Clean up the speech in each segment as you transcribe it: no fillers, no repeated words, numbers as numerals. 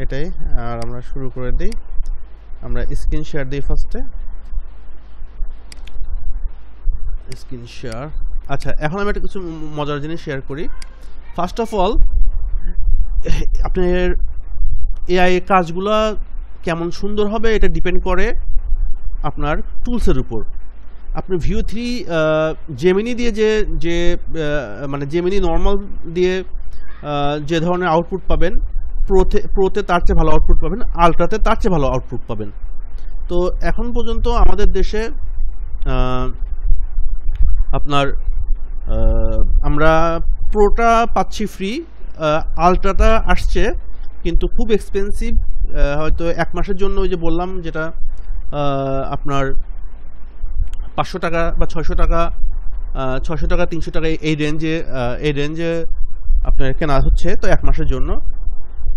এটাই। আর আমরা শুরু করে দিই। আমরা স্ক্রিন শেয়ার দিই ফার্স্টে, স্ক্রিন শেয়ার। আচ্ছা, এখন আমি একটা কিছু মজার জিনিস শেয়ার করি। ফার্স্ট অফ অল, আপনার এআই কাজগুলো কেমন সুন্দর হবে এটা ডিপেন্ড করে আপনার টুলসের উপর। আপনি ভিউ 3 জেমিনি দিয়ে যে মানে জেমিনি নর্মাল দিয়ে যে ধরনের আউটপুট পাবেন, প্রোতে তার চেয়ে ভালো আউটপুট পাবেন, আলট্রাতে তার চেয়ে ভালো আউটপুট পাবেন। তো এখন পর্যন্ত আমাদের দেশে আপনার আমরা প্রোটা পাচ্ছি ফ্রি, আলট্রাটা আসছে কিন্তু খুব এক্সপেন্সিভ। হয়তো 1 মাসের জন্য ওই যে বললাম যেটা আপনার 500 টাকা বা 600 টাকা, 600 টাকা 300 টাকা এই রেঞ্জে আপনার কেনা হচ্ছে, তো 1 মাসের জন্য।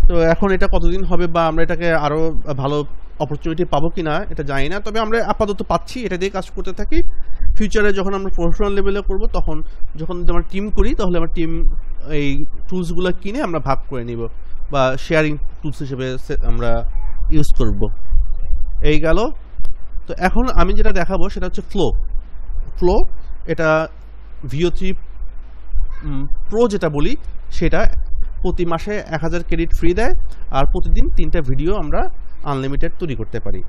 তো এখন এটা কতদিন হবে বা আমরা এটাকে আরও ভালো অপরচুনিটি পাবো কিনা এটা জানি না, তবে আমরা আপাতত পাচ্ছি, এটা দিয়ে কাজ করতে থাকি। ফিউচারে যখন আমরা প্রফেশনাল লেভেলে করব, তখন যখন আমরা টিম করি তাহলে আমরা টিম এই টুলসগুলো কিনে আমরা ভাগ করে নিব বা শেয়ারিং টুলস হিসেবে আমরা ইউজ করব। এই গেল। তো এখন আমি যেটা দেখাবো সেটা হচ্ছে ফ্লো। এটা VO3 প্রো যেটা বলি সেটা প্রতি মাসে 1000 ক্রেডিট ফ্রি দেয়, আর প্রতিদিন 3টা ভিডিও আমরা আনলিমিটেড তৈরি করতে পারি।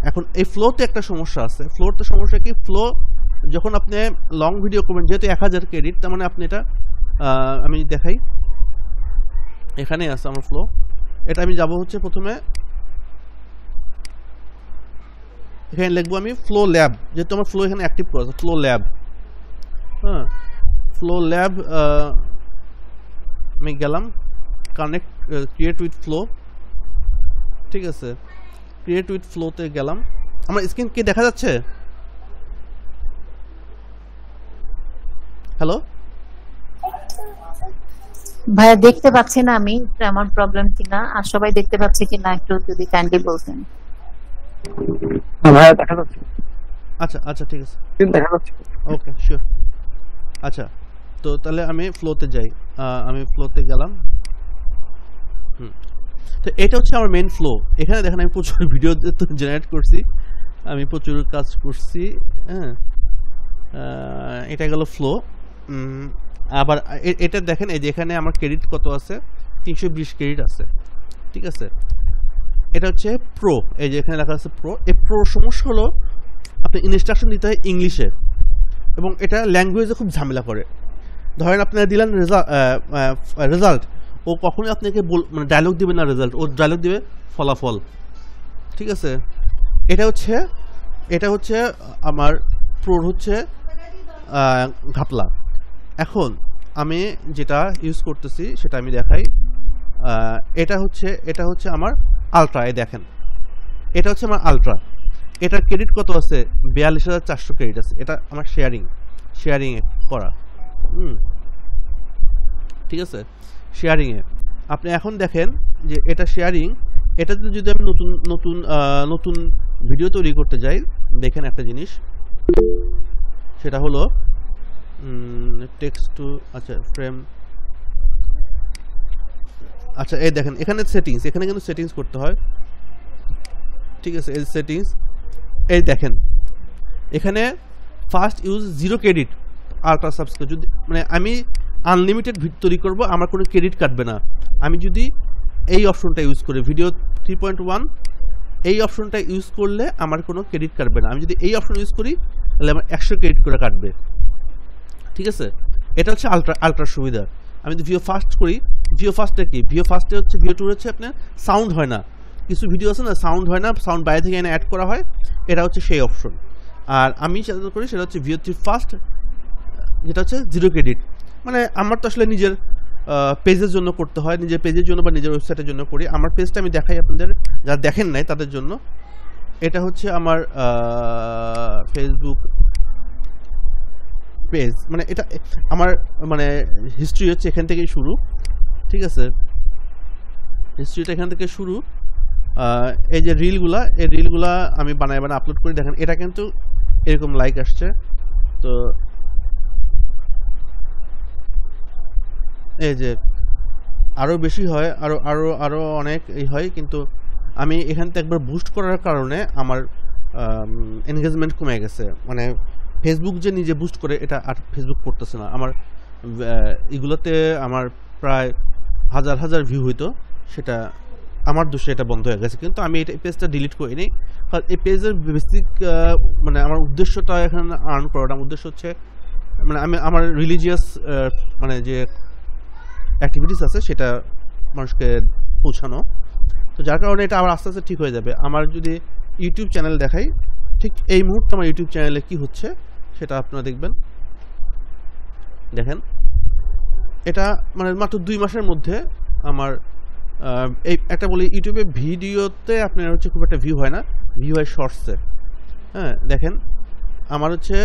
এখন এই ফ্লোতে একটা সমস্যা আছে। ফ্লোতে সমস্যা কি, ফ্লো যখন আপনি লং ভিডিও করবেন, যেহেতু 1000 ক্রেডিট, তার মানে আপনি এটা আমি দেখাই, এখানে আছে আমার ফ্লো। এটা আমি যাব হচ্ছে প্রথমে এখানে লিখবো আমি ফ্লো ল্যাব, যেহেতু আমার ফ্লো এখানে অ্যাক্টিভ করা আছে, ফ্লো ল্যাব। হ্যাঁ, ফ্লো ল্যাব আমি গেলাম, কানেক্ট ক্রিয়েট উইথ ফ্লো। ঠিক আছে, ক্রিয়েট উইথ ফ্লোতে গেলাম। আমার স্ক্রিন কি দেখা যাচ্ছে? হ্যালো ভাইয়া, দেখতে পাচ্ছি না আমি, আমার প্রবলেম কিনা, আর সবাই দেখতে পাচ্ছে কিনা একটু যদি কাইন্ডলি বলতেন। ভাইয়া দেখা যাচ্ছে। আচ্ছা আচ্ছা, ঠিক আছে, দেখা যাচ্ছে। ওকে, শিওর। আচ্ছা, তো তাহলে আমি ফ্লোতে যাই। আমি ফ্লোতে গেলাম। তো এটা হচ্ছে আমার মেইন ফ্লো। এখানে দেখেন আমি প্রচুর ভিডিও জেনারেট করছি, আমি প্রচুর কাজ করছি। হ্যাঁ, এটা গেল ফ্লো। আবার এটা দেখেন, এই যে এখানে আমার ক্রেডিট কত আছে, 320 ক্রেডিট আছে। ঠিক আছে, এটা হচ্ছে প্রো, এই যে এখানে লেখা আছে প্রো। এই প্রোর সমস্যা হলো আপনি ইনস্ট্রাকশন দিতে হয় ইংলিশে, এবং এটা ল্যাঙ্গুয়েজে খুব ঝামেলা করে। ধরেন আপনারা দিলেন রেজাল্ট, ও কখনোই আপনাকে মানে ডায়লগ দিবে না রেজাল্ট, ও ডায়লগ দিবে ফলাফল। ঠিক আছে, এটা হচ্ছে আমার প্রোর হচ্ছে ঘাপলা। এখন আমি যেটা ইউজ করতেছি সেটা আমি দেখাই। এটা হচ্ছে আমার আলট্রা। এই দেখেন, এটা হচ্ছে আমার আলট্রা। এটার ক্রেডিট কত আছে? 42,400 ক্রেডিট আছে। এটা আমার শেয়ারিংয়ে করা। ঠিক আছে, শেয়ারিংয়ে আপনি এখন দেখেন যে এটা শেয়ারিং। এটাতে যদি আমি নতুন ভিডিও তৈরি করতে যাই, দেখেন একটা জিনিস, সেটা হলো টেক্সট টু, আচ্ছা ফ্রেম, আচ্ছা এই দেখেন এখানে সেটিংস, এখানে কিন্তু সেটিংস করতে হয়। ঠিক আছে, এই সেটিংস, এই দেখেন এখানে first use 0 credit ultra subscribe. যদি মানে আমি আনলিমিটেড তৈরি করব, আমার কোনো ক্রেডিট কাটবে না। আমি যদি এই অপশনটা ইউজ করি, ভিডিও 3.1, এই অপশনটা ইউজ করলে আমার কোনো ক্রেডিট কাটবে না। আমি যদি এই অপশন ইউজ করি তাহলে আমার 100 ক্রেডিট করে কাটবে। ঠিক আছে, এটা হচ্ছে আলট্রার সুবিধা। আমি যদি ভিও ফাস্ট করি, ভিও ফাস্টে কি, ভিও ফাস্টে হচ্ছে, ভিও টুর হচ্ছে আপনার সাউন্ড হয় না, কিছু ভিডিও আছে না সাউন্ড হয় না, সাউন্ড বাইরে থেকে এনে অ্যাড করা হয়, এটা হচ্ছে সেই অপশন। আর আমি যেটা করি সেটা হচ্ছে ভিও 3 ফাস্ট, যেটা হচ্ছে 0 ক্রেডিট। মানে আমার তো আসলে নিজের পেজের জন্য করতে হয়, নিজের পেজের জন্য বা নিজের ওয়েবসাইটের জন্য করি। আমার পেজটা আমি দেখাই আপনাদের, যারা দেখেন নাই তাদের জন্য। এটা হচ্ছে আমার ফেসবুক পেজ, মানে এটা আমার মানে হিস্ট্রি হচ্ছে এখান থেকেই শুরু। ঠিক আছে, হিস্ট্রিটা এখান থেকে শুরু। এই যে এই রিলগুলা আমি বানাই আপলোড করি। দেখেন এটা কিন্তু এরকম লাইক আসছে। তো এই যে আরও বেশি হয়, আরও অনেক এই হয়, কিন্তু আমি এখান থেকে একবার বুস্ট করার কারণে আমার এনগেজমেন্ট কমে গেছে। মানে ফেসবুক যে নিজে বুস্ট করে এটা আর ফেসবুক করতেছে না। আমার এগুলোতে আমার প্রায় হাজার ভিউ হইতো, সেটা আমার দোষে এটা বন্ধ হয়ে গেছে। কিন্তু আমি এই পেজটা ডিলিট করিনি, কারণ এই পেজের বেসিক মানে আমার উদ্দেশ্যটা এখানে আর্ন করাটা, আমার উদ্দেশ্য হচ্ছে মানে আমি আমার রিলিজিয়াস মানে যে অ্যাক্টিভিটিস আছে সেটা মানুষকে পৌঁছানো। তো যার কারণে এটা আবার আস্তে আস্তে ঠিক হয়ে যাবে। আমার যদি ইউটিউব চ্যানেল দেখাই, ঠিক এই মুহূর্তে আমার ইউটিউব চ্যানেলে কি হচ্ছে সেটা আপনারা দেখবেন। দেখেন, এটা মানে মাত্র 2 মাসের মধ্যে আমার এই একটা বলি, ইউটিউবে ভিডিওতে আপনার হচ্ছে খুব একটা ভিউ হয় না, ভিউ হয় শর্টসে। হ্যাঁ, দেখেন আমার হচ্ছে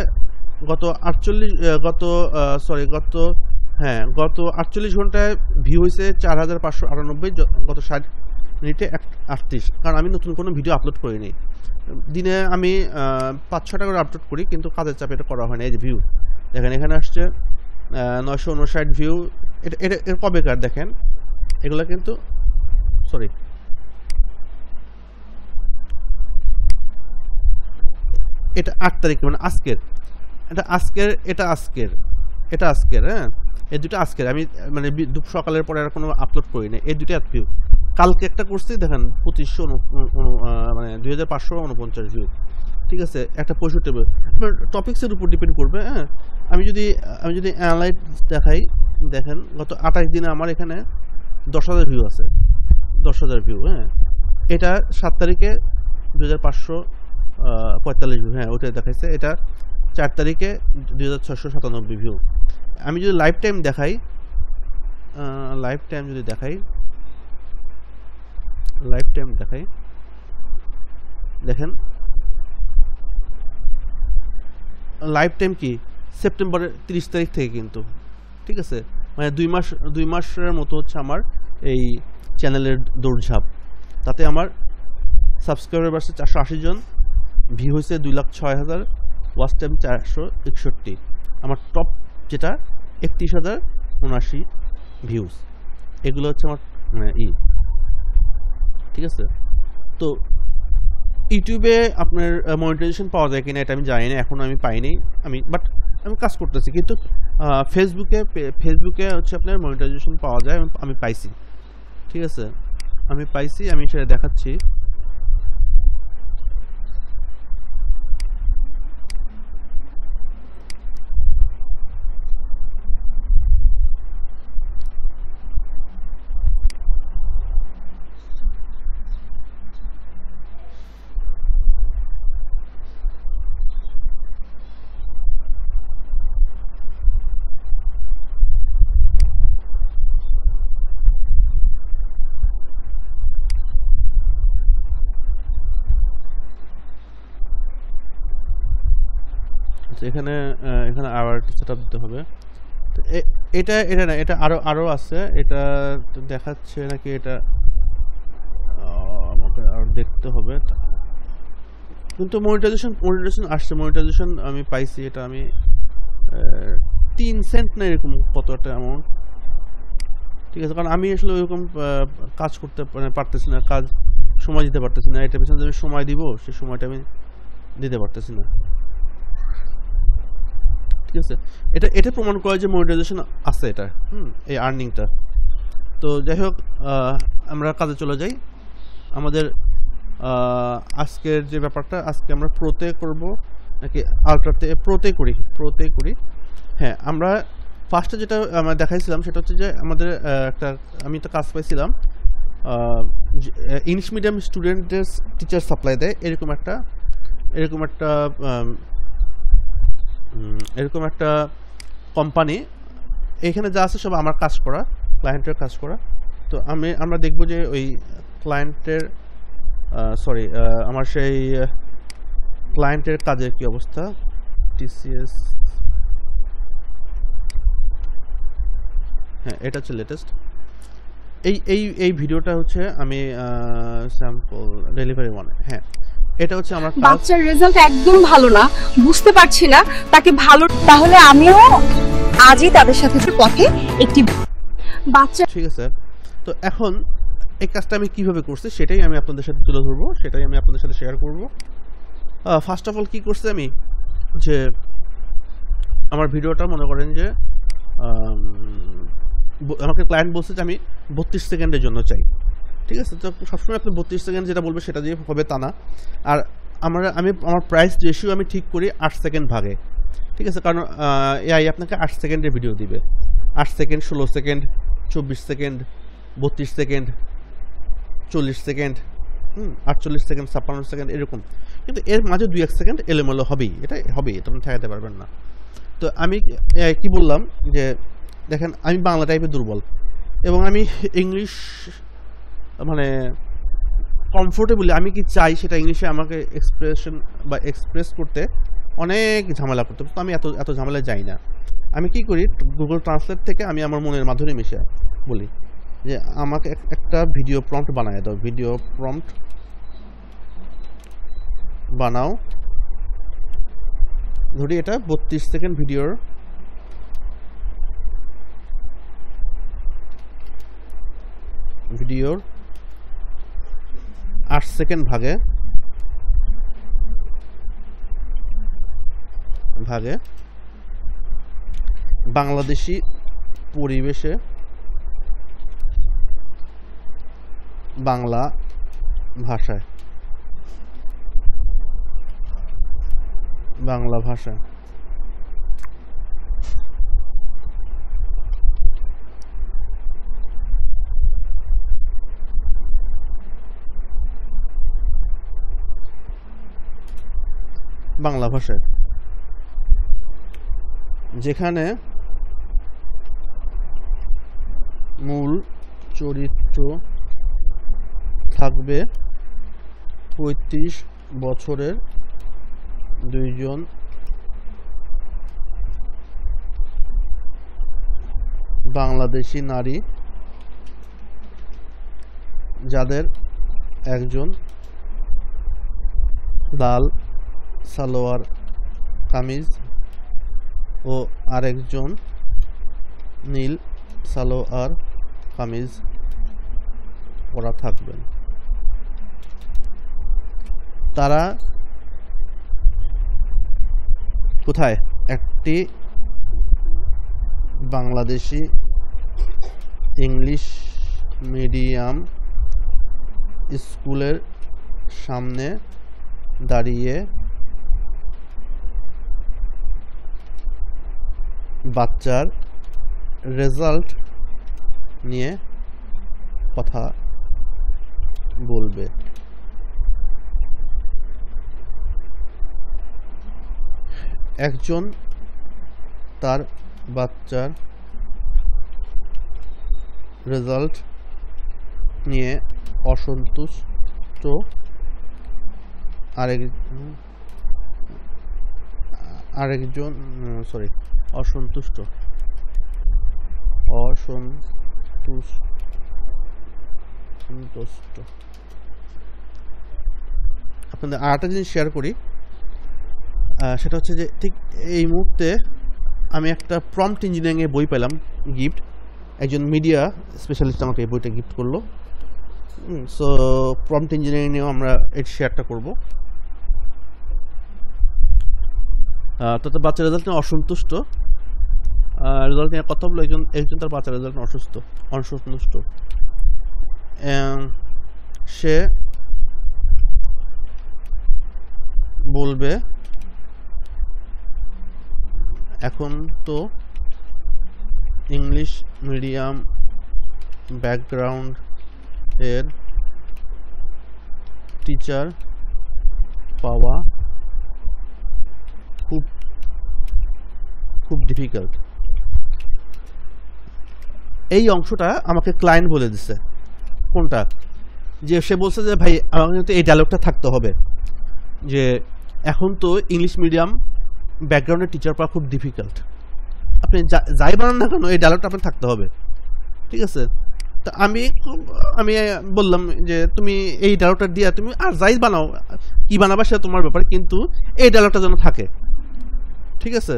গত 48 ঘন্টায় ভিউ হয়েছে 4598, গত 60 মিনিটে 38। কারণ আমি নতুন কোনো ভিডিও আপলোড করিনি। দিনে আমি 5-6টা করে আপলোড করি, কিন্তু কাজের চাপে এটা করা হয় না। এই যে ভিউ দেখেন, এখানে আসছে 959 ভিউ। এটা এটা এর কবেকার দেখেন, এগুলো কিন্তু সরি এটা 8 তারিখ, মানে আজকের, এটা আজকের হ্যাঁ, এই দুটো আজকের। আমি মানে সকালের পরে আর কোনো আপলোড করি না। এই দুটো ভিউ কালকে একটা করছি, দেখেন 2500 মানে 2549 ভিউ। ঠিক আছে, একটা 65 ভিউ। টপিক্সের উপর ডিপেন্ড করবে। হ্যাঁ, আমি যদি অ্যানালাইট দেখাই, দেখেন গত 28 দিনে আমার এখানে 10,000 ভিউ আছে, 10,000 ভিউ। হ্যাঁ, এটা 7 তারিখে 2545 ভিউ। হ্যাঁ, ওটা দেখাইছে। এটা 4 তারিখে 2697 ভিউ। আমি যদি লাইফ টাইম দেখাই, দেখেন লাইফ টাইম কি সেপ্টেম্বরের 30 তারিখ থেকে কিন্তু। ঠিক আছে, মানে 2 মাসের মতো হচ্ছে আমার এই চ্যানেলের দৌড়ঝাঁপ। তাতে আমার সাবস্ক্রাইবার বাড়ছে 480 জন, ভিউ হয়েছে 2,06,000, ওয়াচ টাইম 461। আমার টপ যেটা 31,079 ভিউজ। এগুলো হচ্ছে আমার মানে ঠিক আছে। তো ইউটিউবে আপনার মনিটাইজেশন পাওয়া যায় কিনা এটা আমি জানি না, এখনো আমি পাইনি। আমি কাজ করতেছি, কিন্তু ফেসবুকে হচ্ছে আপনার মনিটাইজেশন পাওয়া যায়, আমি পাইছি। ঠিক আছে, আমি সেটা দেখাচ্ছি। এখানে আবার সেটআপ দিতে হবে। এটা না, এটা আরো আছে। এটা দেখাচ্ছে নাকি, এটা আমাকে আরো দেখতে হবে। কিন্তু মনিটাইজেশন আসছে, আমি পাইছি। এটা আমি 3 সেন্ট না এরকম কত একটা অ্যামাউন্ট। ঠিক আছে, কারণ আমি আসলে ওইরকম কাজ করতে পারতেছি না, সময় দিতে পারতেছি না। এটা পিছনে আমি সময় দিব, সেই সময়টা আমি দিতে পারতেছি না। ঠিক আছে, এটা প্রমাণ করে যে মনিটাইজেশন আছে এটা, এই আর্নিংটা। তো যাই হোক, আমরা কাজে চলে যাই। আমাদের আজকের যে ব্যাপারটা, আজকে আমরা প্রোতে করব নাকি আলট্রাতে? প্রোতে করি। হ্যাঁ, আমরা ফার্স্টে যেটা আমরা দেখাইছিলাম সেটা হচ্ছে যে আমাদের আমি একটা কাজ পাইছিলাম, ইংলিশ মিডিয়াম স্টুডেন্টদের টিচার সাপ্লাই দেয় এরকম একটা কোম্পানি। এখানে যা আছে সব আমার কাজ করা, ক্লায়েন্টের কাজ করা। তো আমরা দেখব যে ওই ক্লায়েন্টের আমার সেই ক্লায়েন্টের কাজের কি অবস্থা। টিসিএস, হ্যাঁ, এটা হচ্ছে লেটেস্ট। এই ভিডিওটা হচ্ছে আমি স্যাম্পল ডেলিভারি 1। হ্যাঁ, এটা হচ্ছে আমার কাজ। বাচ্চার রেজাল্ট একদম ভালো না, বুঝতে পারছি না তাকে ভালো। তাহলে আমিও আজই তাদের সাথে পথে একটি বাচ্চা। ঠিক আছে, তো এখন এই কাজটা আমি কিভাবে করছি সেটাই আমি আপনাদের সাথে তুলে ধরবো, সেটাই আমি আপনাদের সাথে শেয়ার করব। ফার্স্ট অফ অল কি করছি আমি, যে আমার ভিডিওটা মনে করেন যে আমাকে ক্লায়েন্ট বলছে যে আমি 32 সেকেন্ডের জন্য চাই, ঠিক আছে। তো সবসময় আপনি 32 সেকেন্ড যেটা বলবে সেটা দিয়ে হবে তা না। আর আমি আমার প্রাইস রেশিও আমি ঠিক করি 8 সেকেন্ড ভাগে, ঠিক আছে। কারণ এআই আপনাকে 8 সেকেন্ডের ভিডিও দিবে, 8 second, 16 second, 24 second, 32 second, 40 second, 48 second, 56 second, এরকম। কিন্তু এর মাঝে 2-1 সেকেন্ড এলোমেলো হবেই, এটা হবেই, তখন ঠেকাতে পারবেন না। তো আমি কি বললাম যে দেখেন আমি বাংলা টাইপে দুর্বল এবং আমি ইংলিশ মানে কমফোর্টেবলি আমি কি চাই সেটা ইংলিশে আমাকে এক্সপ্রেস করতে অনেক ঝামেলা করতে, তো আমি এত ঝামেলা যাই না। আমি কি করি, গুগল ট্রান্সলেট থেকে আমি আমার মনের মাধুরী মিশে বলি যে আমাকে একটা ভিডিও প্রম্পট বানায় দাও, ভিডিও প্রম্পট বানাও, ধরি এটা 32 সেকেন্ড ভিডিওর ভিডিওর 8 সেকেন্ড ভাগে বাংলাদেশি পরিবেশে বাংলা ভাষায় যেখানে মূল চরিত্র থাকবে 35 বছরের দুইজন বাংলাদেশি নারী, যাদের একজন লাল সালোয়ার কামিজ ও আরেকজন নীল সালোয়ার কামিজ পরা থাকবেন। তারা কোথায়? একটি বাংলাদেশি ইংলিশ মিডিয়াম স্কুলের সামনে দাঁড়িয়ে বাচ্চার রেজাল্ট নিয়ে কথা বলবে। একজন তার বাচ্চার রেজাল্ট নিয়ে অসন্তুষ্ট, আরেকজন অসন্তুষ্ট আপনাদের আরেকটা জিনিস শেয়ার করি, সেটা হচ্ছে যে ঠিক এই মুহূর্তে আমি একটা প্রম্পট ইঞ্জিনিয়ারিং এর বই পেলাম গিফট, একজন মিডিয়া স্পেশালিস্ট আমাকে এই বইটা গিফট করলো। সো প্রম্পট ইঞ্জিনিয়ারিং নিয়েও আমরা এই শেয়ারটা করবো। তো বাচ্চার রেজাল্ট নিয়ে অসন্তুষ্ট, রেজাল্ট নিয়ে কথা বললো, একজন তার বাচ্চার রেজাল্ট অসন্তুষ্ট। সে বলবে এখন তো ইংলিশ মিডিয়াম ব্যাকগ্রাউন্ড এর টিচার পাওয়া খুব ডিফিকাল্ট। এই অংশটা আমাকে ক্লায়েন্ট বলে দিছে। কোনটা? যে সে বলছে যে ভাই আমার কিন্তু এই ডায়লগটা থাকতে হবে, যে এখন তো ইংলিশ মিডিয়াম ব্যাকগ্রাউন্ডের টিচার পাওয়া খুব ডিফিকাল্ট। আপনি যাই বানান না কেন এই ডায়লগটা আপনার থাকতে হবে, ঠিক আছে। তো আমি বললাম যে তুমি এই ডায়লগটা দিয়ে তুমি আর যাই বানাও, কি বানাবা সেটা তোমার ব্যাপার, কিন্তু এই ডায়লগটা যেন থাকে, ঠিক আছে।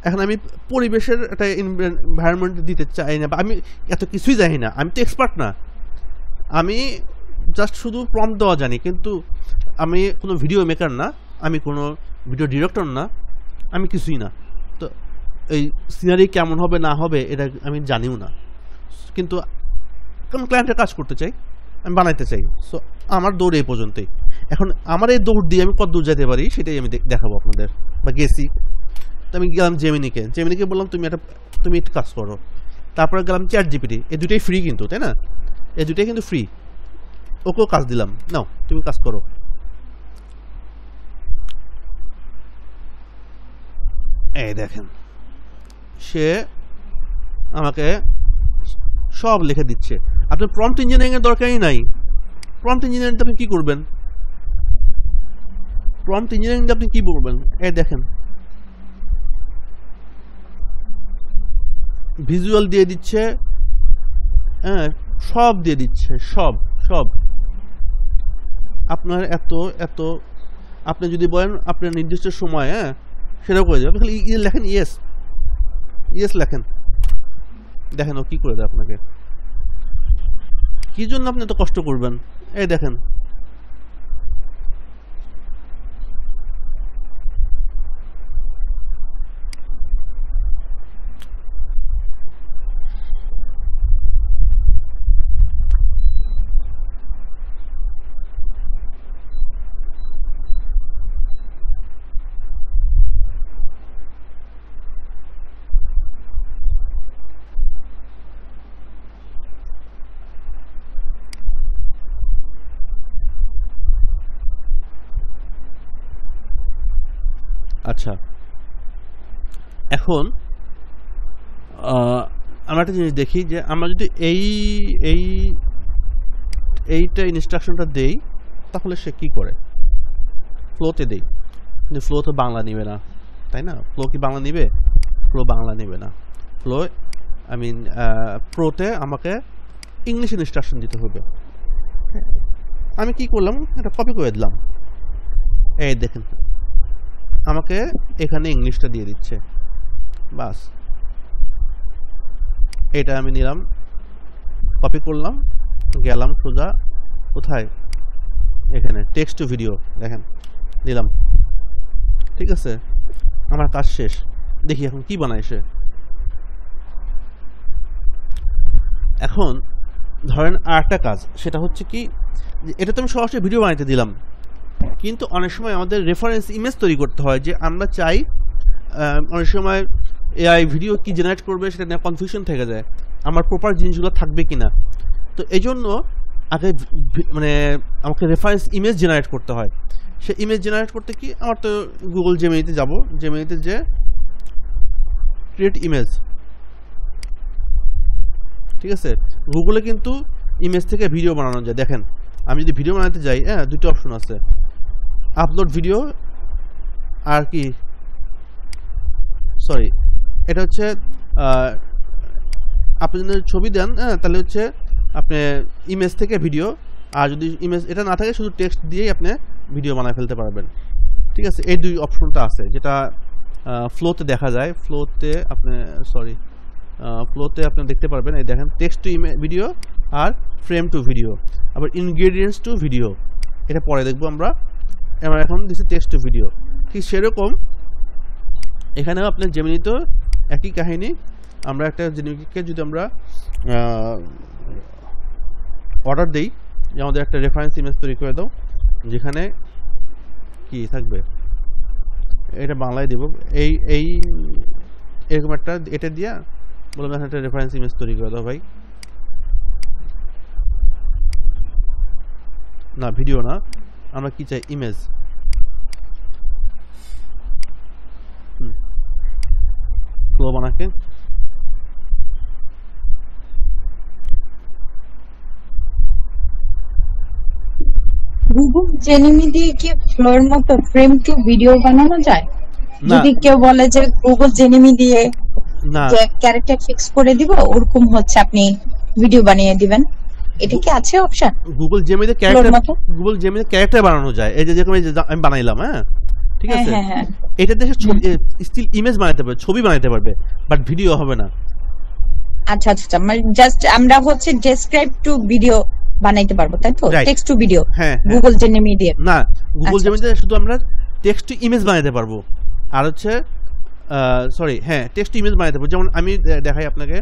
এখন আমি পরিবেশের একটা এনভায়রনমেন্ট দিতে চাই না, বা আমি এত কিছুই জানি না, আমি তো এক্সপার্ট না, আমি জাস্ট শুধু প্রম্পট দেওয়া জানি, কিন্তু আমি কোনো ভিডিও মেকার না, আমি কোনো ভিডিও ডিরেক্টর না, আমি কিছুই না। তো এই সিনারি কেমন হবে না হবে এটা আমি জানিও না, কিন্তু কারণ ক্লায়েন্টের কাজ করতে চাই, আমি বানাইতে চাই। সো আমার দৌড় এই পর্যন্তই। এখন আমার এই দৌড় দিয়ে আমি কত দূর যেতে পারি সেটাই আমি দেখাবো আপনাদের, বা গেছি। তো আমি গেলাম জেমিনিকে বললাম তুমি একটু কাজ করো। তারপরে গেলাম চ্যাট জিপিটি, এই দুটোই ফ্রি কিন্তু, তাই না? এই দুটোই কিন্তু ফ্রি। ওকেও কাজ দিলাম, নাও তুমি কাজ করো। এই দেখেন সে আমাকে সব লিখে দিচ্ছে। আপনার প্রম্পট ইঞ্জিনিয়ারিং এর দরকারই নাই। প্রম্পট ইঞ্জিনিয়ারিং আপনি কি করবেন? প্রম্পট ইঞ্জিনিয়ারিং আপনি কি করবেন? এই দেখেন ভিজুয়াল দিয়ে দিচ্ছে, হ্যাঁ সব দিয়ে দিচ্ছে, সব সব। আপনার এত আপনি যদি বলেন আপনার নির্দিষ্ট সময়, হ্যাঁ সেটাও করে দেবে। আপনি খালি লেখেন ইয়েস লেখেন, দেখেন ও কি করে দেয় আপনাকে। কি জন্য আপনি এত কষ্ট করবেন? এই দেখেন আচ্ছা, এখন আমরা একটা জিনিস দেখি যে আমরা যদি এইটা ইনস্ট্রাকশনটা দেই তাহলে সে কি করে। ফ্লোতে দেই, কিন্তু ফ্লো তো বাংলা নিবে না, তাই না? ফ্লো কি বাংলা নিবে? ফ্লো বাংলা নিবে না। ফ্লো প্রোতে আমাকে ইংলিশ ইনস্ট্রাকশন দিতে হবে। আমি কি করলাম, এটা কপি করে দিলাম। এই দেখেন আমাকে এখানে ইংলিশটা দিয়ে দিচ্ছে, বাস। এটা আমি নিলাম, কপি করলাম, গেলাম সোজা কোথায়, এখানে টেক্সট টু ভিডিও, দেখেন দিলাম। ঠিক আছে, আমার কাজ শেষ। দেখি এখন কি বানায় সে। এখন ধরেন আরেকটা কাজ, সেটা হচ্ছে কি, এটা তো আমি সরাসরি ভিডিও বানাইতে দিলাম, কিন্তু অনেক সময় আমাদের রেফারেন্স ইমেজ তৈরি করতে হয়, যে আমরা চাই অনেক সময় এআই ভিডিও কি জেনারেট করবে সেটা নিয়ে কনফিউশন থেকে যায়, আমার প্রপার জিনিসগুলো থাকবে কিনা। তো এই জন্য আগে মানে আমাকে রেফারেন্স ইমেজ জেনারেট করতে হয়। সে ইমেজ জেনারেট করতে কি, আমার তো গুগল জেমিনিতে যাব, জেমিনিতে যে ক্রিয়েট ইমেজ, ঠিক আছে, গুগলে কিন্তু ইমেজ থেকে ভিডিও বানানো যায়। দেখেন আমি যদি ভিডিও বানাতে যাই, হ্যাঁ দুটো অপশন আছে, আপলোড ভিডিও আর কি, সরি এটা হচ্ছে আপনি যদি ছবি দেন, হ্যাঁ তাহলে হচ্ছে আপনি ইমেজ থেকে ভিডিও, আর যদি ইমেজ এটা না থাকে শুধু টেক্সট দিয়েই আপনি ভিডিও বানায় ফেলতে পারবেন। ঠিক আছে, এই দুই অপশনটা আছে, যেটা ফ্লোতে দেখা যায়। ফ্লোতে আপনি ফ্লোতে আপনি দেখতে পারবেন, এই দেখেন টেক্সট টু ভিডিও আর ফ্রেম টু ভিডিও, আবার ইনগ্রেডিয়েন্টস টু ভিডিও, এটা পরে দেখবো আমরা এখন দিচ্ছি টেক্সট টু ভিডিও। ঠিক সেরকম এখানেও আপনার জেমিনিতেও একই কাহিনী। আমরা একটা জেমিনিকে যদি আমরা অর্ডার দেই যে আমাদের একটা রেফারেন্স ইমেজ তৈরি করে দাও, যেখানে কি থাকবে এটা বাংলায় দেব, এই এরকম একটা, এটা দিয়া বললাম একটা রেফারেন্স ইমেজ তৈরি করে দাও ভাই, না ভিডিও না, আমরা কি চাই, ইমেজ। ফ্লো বানাকে গুগল জেমিনি দিয়ে কি ফ্লোর মতো ফ্রেম টু ভিডিও বানানো যায়? যদি কেউ বলে যে গুগল জেমিনি দিয়ে ক্যারেক্টার ফিক্স করে দিব, ওরকম হচ্ছে আপনি ভিডিও বানিয়ে দিবেন, এটা কি আছে অপশন? গুগল জেমিনিতে ক্যারেক্টার বানানো যায়। এই যে যেরকম আমি বানাইলাম, হ্যাঁ ঠিক হ্যাঁ আছে? হ্যাঁ হ্যাঁ এটা দেখে স্টিল ইমেজ বানাতে পারবে, ছবি বানাতে পারবে, বাট ভিডিও হবে না। আচ্ছা আচ্ছা আচ্ছা, মানে জাস্ট আমরা হচ্ছে ডেসক্রাইব টু ভিডিও বানাইতে পারবো তাই তো, Right. টেক্সট টু ভিডিও হ্যাঁ, হ্যাঁ। গুগল জেমিনি দিয়ে। না, গুগল আচ্ছা, জেমিনিতে শুধু আমরা টেক্সট টু ইমেজ বানাতে পারবো, আর হচ্ছে সরি হ্যাঁ টেক্সট টু ইমেজ বানাতে পারবো। যেমন আমি দেখাই আপনাকে,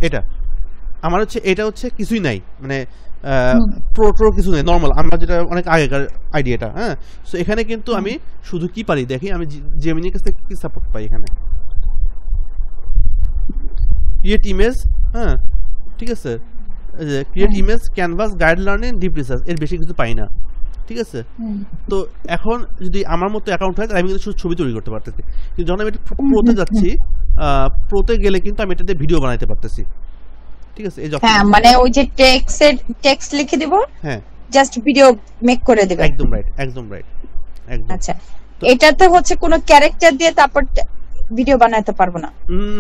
এটা আমার হচ্ছে, এটা হচ্ছে কিছুই নাই, মানে প্রো কিছু নেই, নর্মাল আমরা যেটা অনেক আগেকার আইডিয়াটা। হ্যাঁ, সো এখানে কিন্তু আমি শুধু কি পারি দেখি, আমি জেমিনির কাছ থেকে কি সাপোর্ট পাই এখানে, ক্রিয়েট ইমেজ। হ্যাঁ, ঠিক আছে, create image, canvas, guide learning, deep research, এর বেশি কিছু পাই না। ঠিক আছে, তো এখন যদি আমার মতো অ্যাকাউন্ট হয় তাহলে আমি কিন্তু শুধু ছবি তৈরি করতে পারতেছি, কিন্তু যখন আমি এটা প্রোতে যাচ্ছি, প্রোতে গেলে কিন্তু আমি এটাতে ভিডিও বানাইতে পারতেছি। ঠিক আছে, এই যখন হ্যাঁ মানে ওই যে টেক্সট লিখে দিব, হ্যাঁ জাস্ট ভিডিও মেক করে দেবে। একদম রাইট, একদম রাইট, একদম। আচ্ছা, এটাতে হচ্ছে কোনো ক্যারেক্টার দিয়ে তারপর ভিডিও বানাতে পারবো না?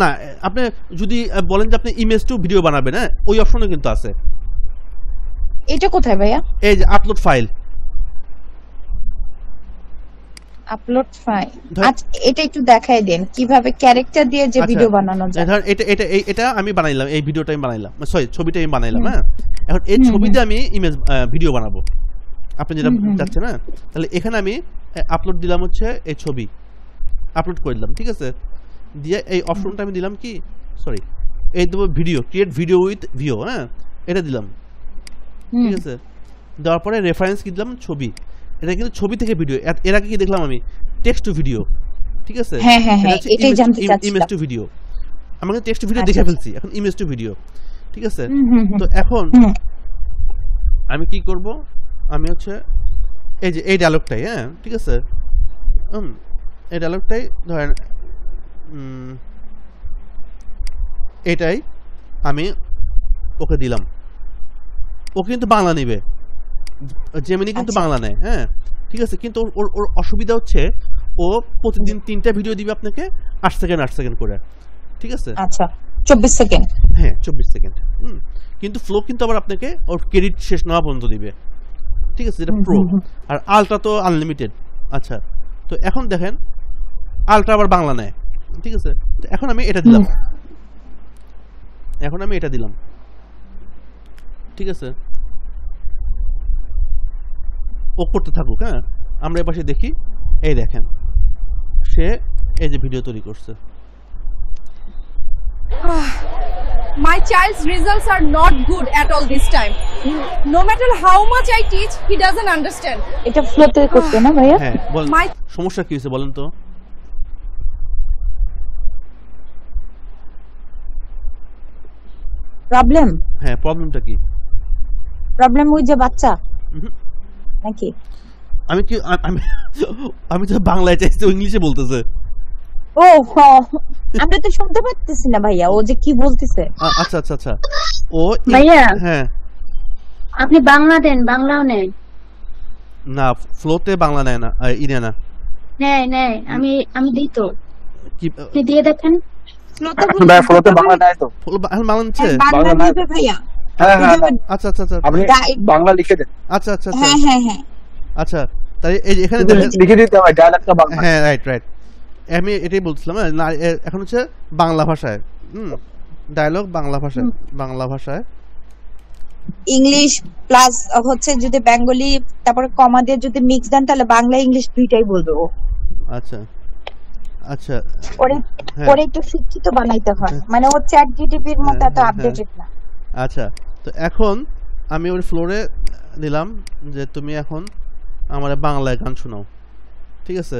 না, আপনি যদি বলেন যে আপনি ইমেজ টু ভিডিও বানাবেন, হ্যাঁ ওই অপশনও কিন্তু আছে। এটা কোথায় ভাইয়া? এই যে আপলোড ফাইল, আপলোড ফাইল। ধর- আচ্ছা, এটা একটু দেখাই দেন কিভাবে ক্যারেক্টার দিয়ে যে আচ্ছা, ভিডিও বানানো যায়। ধর এটা আমি বানাইলাম, এই ভিডিওটা আমি বানাইলাম, সরি ছবিটা আমি বানাইলাম। হ্যাঁ, এখন এই ছবিতে আমি ইমেজ ভিডিও বানাবো, আপনি যেটা চাচ্ছেন। হ্যাঁ, তাহলে এখানে আমি আপলোড দিলাম হচ্ছে এই ছবি, আপলোড করে দিলাম। ঠিক আছে, দিয়ে এই অপশনটা আমি দিলাম কি, সরি এই দেবো ভিডিও, ক্রিয়েট ভিডিও উইথ ভিও। হ্যাঁ, এটা দিলাম। ঠিক আছে, দেওয়ার পরে রেফারেন্স কি দিলাম, ছবি। এটা কিন্তু ছবি থেকে ভিডিও। এর আগে কি দেখলাম আমি, টেক্সট টু ভিডিও। ঠিক আছে, হ্যাঁ হ্যাঁ হ্যাঁ, এটাই জানতে চাচ্ছিলাম। ইমেজ টু ভিডিও, আমরা টেক্সট টু ভিডিও আচ্ছা, দেখে ফেলছি, এখন ইমেজ টু ভিডিও। ঠিক আছে, তো এখন আমি কি করব, আমি হচ্ছে এই যে এই ডায়লগটাই, হ্যাঁ ঠিক আছে, এই ডায়লগটাই ধরেন এটাই আমি ওকে দিলাম, ও কিন্তু বাংলা নেবে, জেমিনি কিন্তু আচ্ছা। বাংলা নেয়। হ্যাঁ, ঠিক আছে, কিন্তু ওর অসুবিধা হচ্ছে ও প্রতিদিন 3টা ভিডিও দিবে আপনাকে 8 সেকেন্ড 8 সেকেন্ড করে। ঠিক আছে, আচ্ছা 24 সেকেন্ড। হ্যাঁ 24 সেকেন্ড। কিন্তু ফ্লো কিন্তু আবার আপনাকে ওর ক্রেডিট শেষ না হওয়া পর্যন্ত দিবে। ঠিক আছে, যেটা প্রো। আর আলট্রা তো আনলিমিটেড। আচ্ছা, তো এখন দেখেন আলট্রা আবার বাংলা নেয়। ঠিক আছে, তো এখন আমি এটা দিলাম, ঠিক আছে, ও করতে থাকুক। হ্যাঁ, আমরা এ পাশে দেখি, এই দেখেন সে এই যে ভিডিও তৈরি করছে। My child's results are not good at all this time. No matter how much I teach, he doesn't understand. এটা ফ্লোতে করতে না ভাইয়া? হ্যাঁ, বল My- সমস্যা কি হয়েছে বলেন তো? প্রবলেম? হ্যাঁ, প্রবলেমটা কি? প্রবলেম ওই যে বাচ্চা উহুম, নাকি? আমি কি আমি আমি তো বাংলায় চাইছি, ও ইংলিশে বলতেছে। ও আমরা তো শুনতে পাচ্ছি না ভাইয়া, ও যে কি বলতেছে। আচ্ছা আচ্ছা আচ্ছা, ও ভাইয়া, হ্যাঁ আপনি বাংলা দেন, বাংলাও নেন। না, ফ্লোতে বাংলা নেয় না, ইনে না। নেয় নেয়, আমি দিই তো, কি আপনি দিয়ে দেখেন। ফ্লোতে বাংলা নাই তো? বাংলা নিচ্ছে? বাংলা বাংলা দিবে ভাইয়া? হ্যাঁ হ্যাঁ, আচ্ছা আচ্ছা আচ্ছা আপনি বাংলা লিখে দেন। আচ্ছা আচ্ছা আচ্ছা হ্যাঁ হ্যাঁ হ্যাঁ, আচ্ছা, তাই এই যে এখানে দেখেন, লিখে দিতে হয় ডায়ালগটা বাংলা। হ্যাঁ রাইট রাইট, আমি এটাই বলছিলাম। না, এখন হচ্ছে বাংলা ভাষায়, ডায়লগ বাংলা ভাষায়। ইংলিশ প্লাস হচ্ছে যদি বেঙ্গলি তারপরে কমা দিয়ে যদি মিক্স দেন তাহলে বাংলা ইংলিশ দুইটাই বলবে ও। আচ্ছা আচ্ছা, ওরে হ্যাঁ। ওরে একটু শিক্ষিত বানাইতে হয়, মানে ও চ্যাট জিটিপির মতো এত হ্যাঁ, আপডেটেড না। আচ্ছা, তো এখন আমি ওর ফ্লোরে দিলাম যে তুমি এখন আমার বাংলায় গান শোনাও। ঠিক আছে,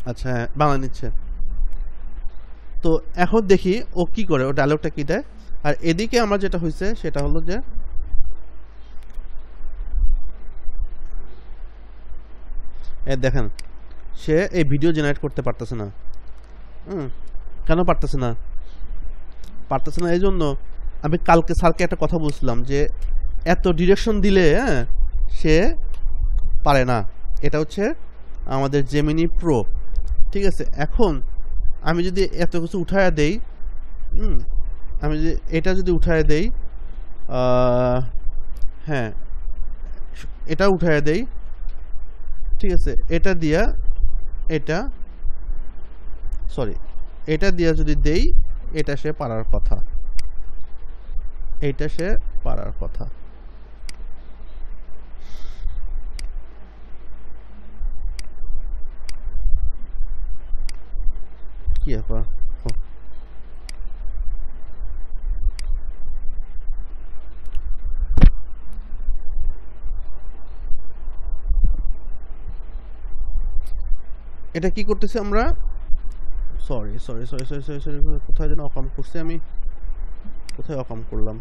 আচ্ছা হ্যাঁ, বাংলা নিচ্ছে। তো এখন দেখি ও কি করে, ও ডায়লগটা কি দেয়। আর এদিকে আমার যেটা হয়েছে সেটা হলো যে দেখেন সে এই ভিডিও জেনারেট করতে পারতেছে না। কেন পারতেছে না? এই জন্য আমি কালকে স্যারকে একটা কথা বলছিলাম যে এত ডিরেকশন দিলে সে পারে না। এটা হচ্ছে আমাদের জেমিনি প্রো। ঠিক আছে, এখন আমি যদি এত কিছু উঠায়া দেই, আমি যদি এটা যদি উঠায়া দেই, হ্যাঁ এটা উঠায় দেই, ঠিক আছে। এটা দিয়া এটা সরি এটা দিয়া যদি দেই, এটা সে পারার কথা, এটা সে পারার কথা। কি ব্যাপার? এটা কি করতেছি আমরা? Sorry sorry sorry sorry sorry sorry কোথায় যেন অকাম করছি আমি, কোথায় অকাম করলাম?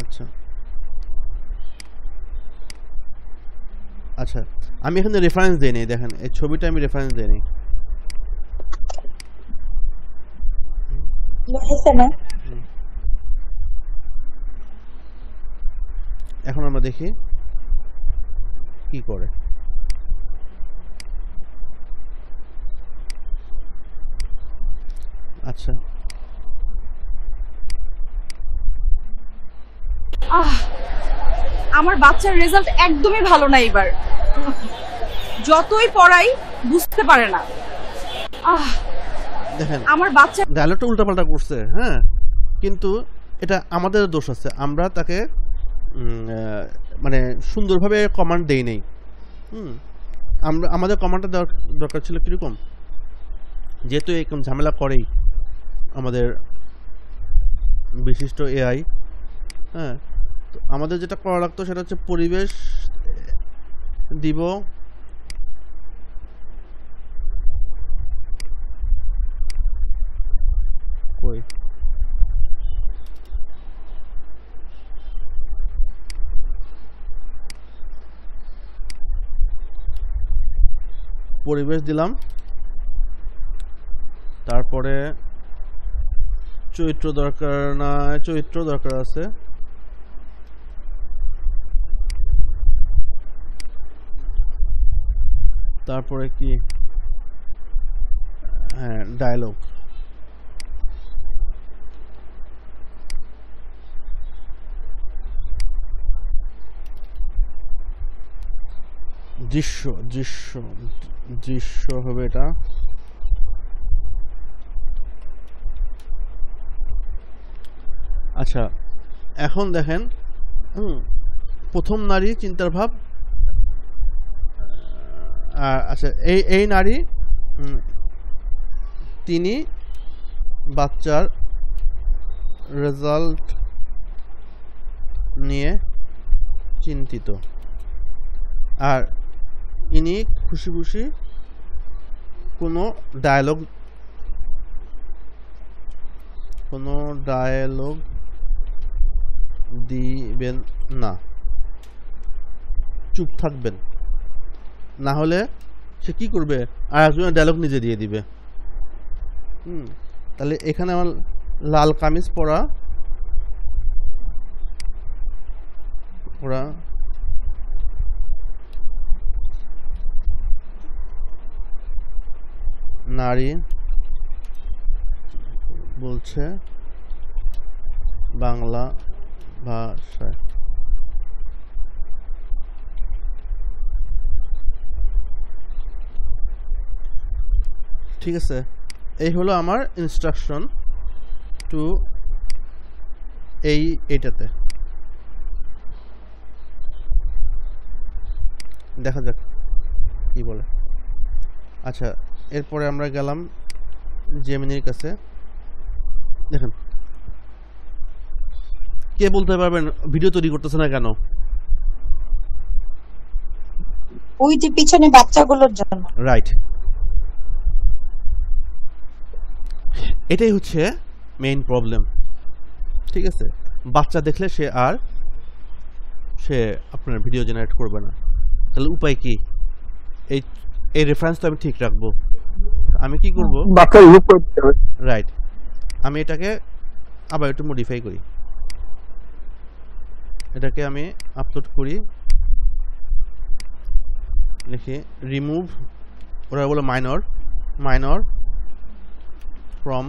আচ্ছা আচ্ছা, আমি এখানে রেফারেন্স দিই নি, দেখেন এই ছবিটা আমি রেফারেন্স দিই নি। এখন আমরা দেখি কি করে। আচ্ছা আমার বাচ্চার রেজাল্ট একদমই ভালো না এবার, যতই পড়াই বুঝতে পারে না। দেখেন আমার বাচ্চা ডায়লগটা উল্টাপাল্টা করছে, হ্যাঁ, কিন্তু এটা আমাদের দোষ আছে, আমরা তাকে মানে সুন্দরভাবে কমান্ড দেই নাই। আমরা আমাদের কমান্ডটা দেওয়ার দরকার ছিল কিরকম, যেহেতু এরকম ঝামেলা করেই আমাদের বিশিষ্ট এআই, হ্যাঁ, তো আমাদের যেটা করা লাগতো সেটা হচ্ছে পরিবেশ দিব, কই পরিবেশ দিলাম, তারপরে চরিত্র দরকার না, চরিত্র দরকার আছে, তারপরে কি, হ্যাঁ ডায়লগ, দৃশ্য দৃশ্য দৃশ্য হবে এটা। আচ্ছা এখন দেখেন, প্রথম নারী চিন্তার ভাব, আচ্ছা এই নারী তিনি বাচ্চার রেজাল্ট নিয়ে চিন্তিত, আর ইনি খুশি খুশি কোনো ডায়লগ দিবেন না, চুপ থাকবেন, না হলে সে কি করবে, আর একজনের ডায়লগ নিজে দিয়ে দিবে। তাহলে এখানে আমার লাল কামিজ পরা নারী বলছে বাংলা ভাষায়, ঠিক আছে। এই হলো আমার ইনস্ট্রাকশন টু এইটাতে। দেখা যাক কি বলে। আচ্ছা এরপরে আমরা গেলাম জেমিনির কাছে। দেখেন, কে বলতে পারবেন ভিডিও তৈরি করতেছে না কেন? ওই যে পিছনে বাচ্চাগুলোর জন্য। রাইট, এটাই হচ্ছে মেইন প্রবলেম, ঠিক আছে। বাচ্চা দেখলে সে আপনার ভিডিও জেনারেট করবে না। তাহলে উপায় কি? এই রেফারেন্স তো আমি ঠিক রাখবো। আমি কি করব? বাচ্চা রিমুভ করে দিতে হবে। রাইট, আমি এটাকে আবার একটু মডিফাই করি, এটাকে আমি আপলোড করি, লিখি রিমুভ, ওরা বলে মাইনর from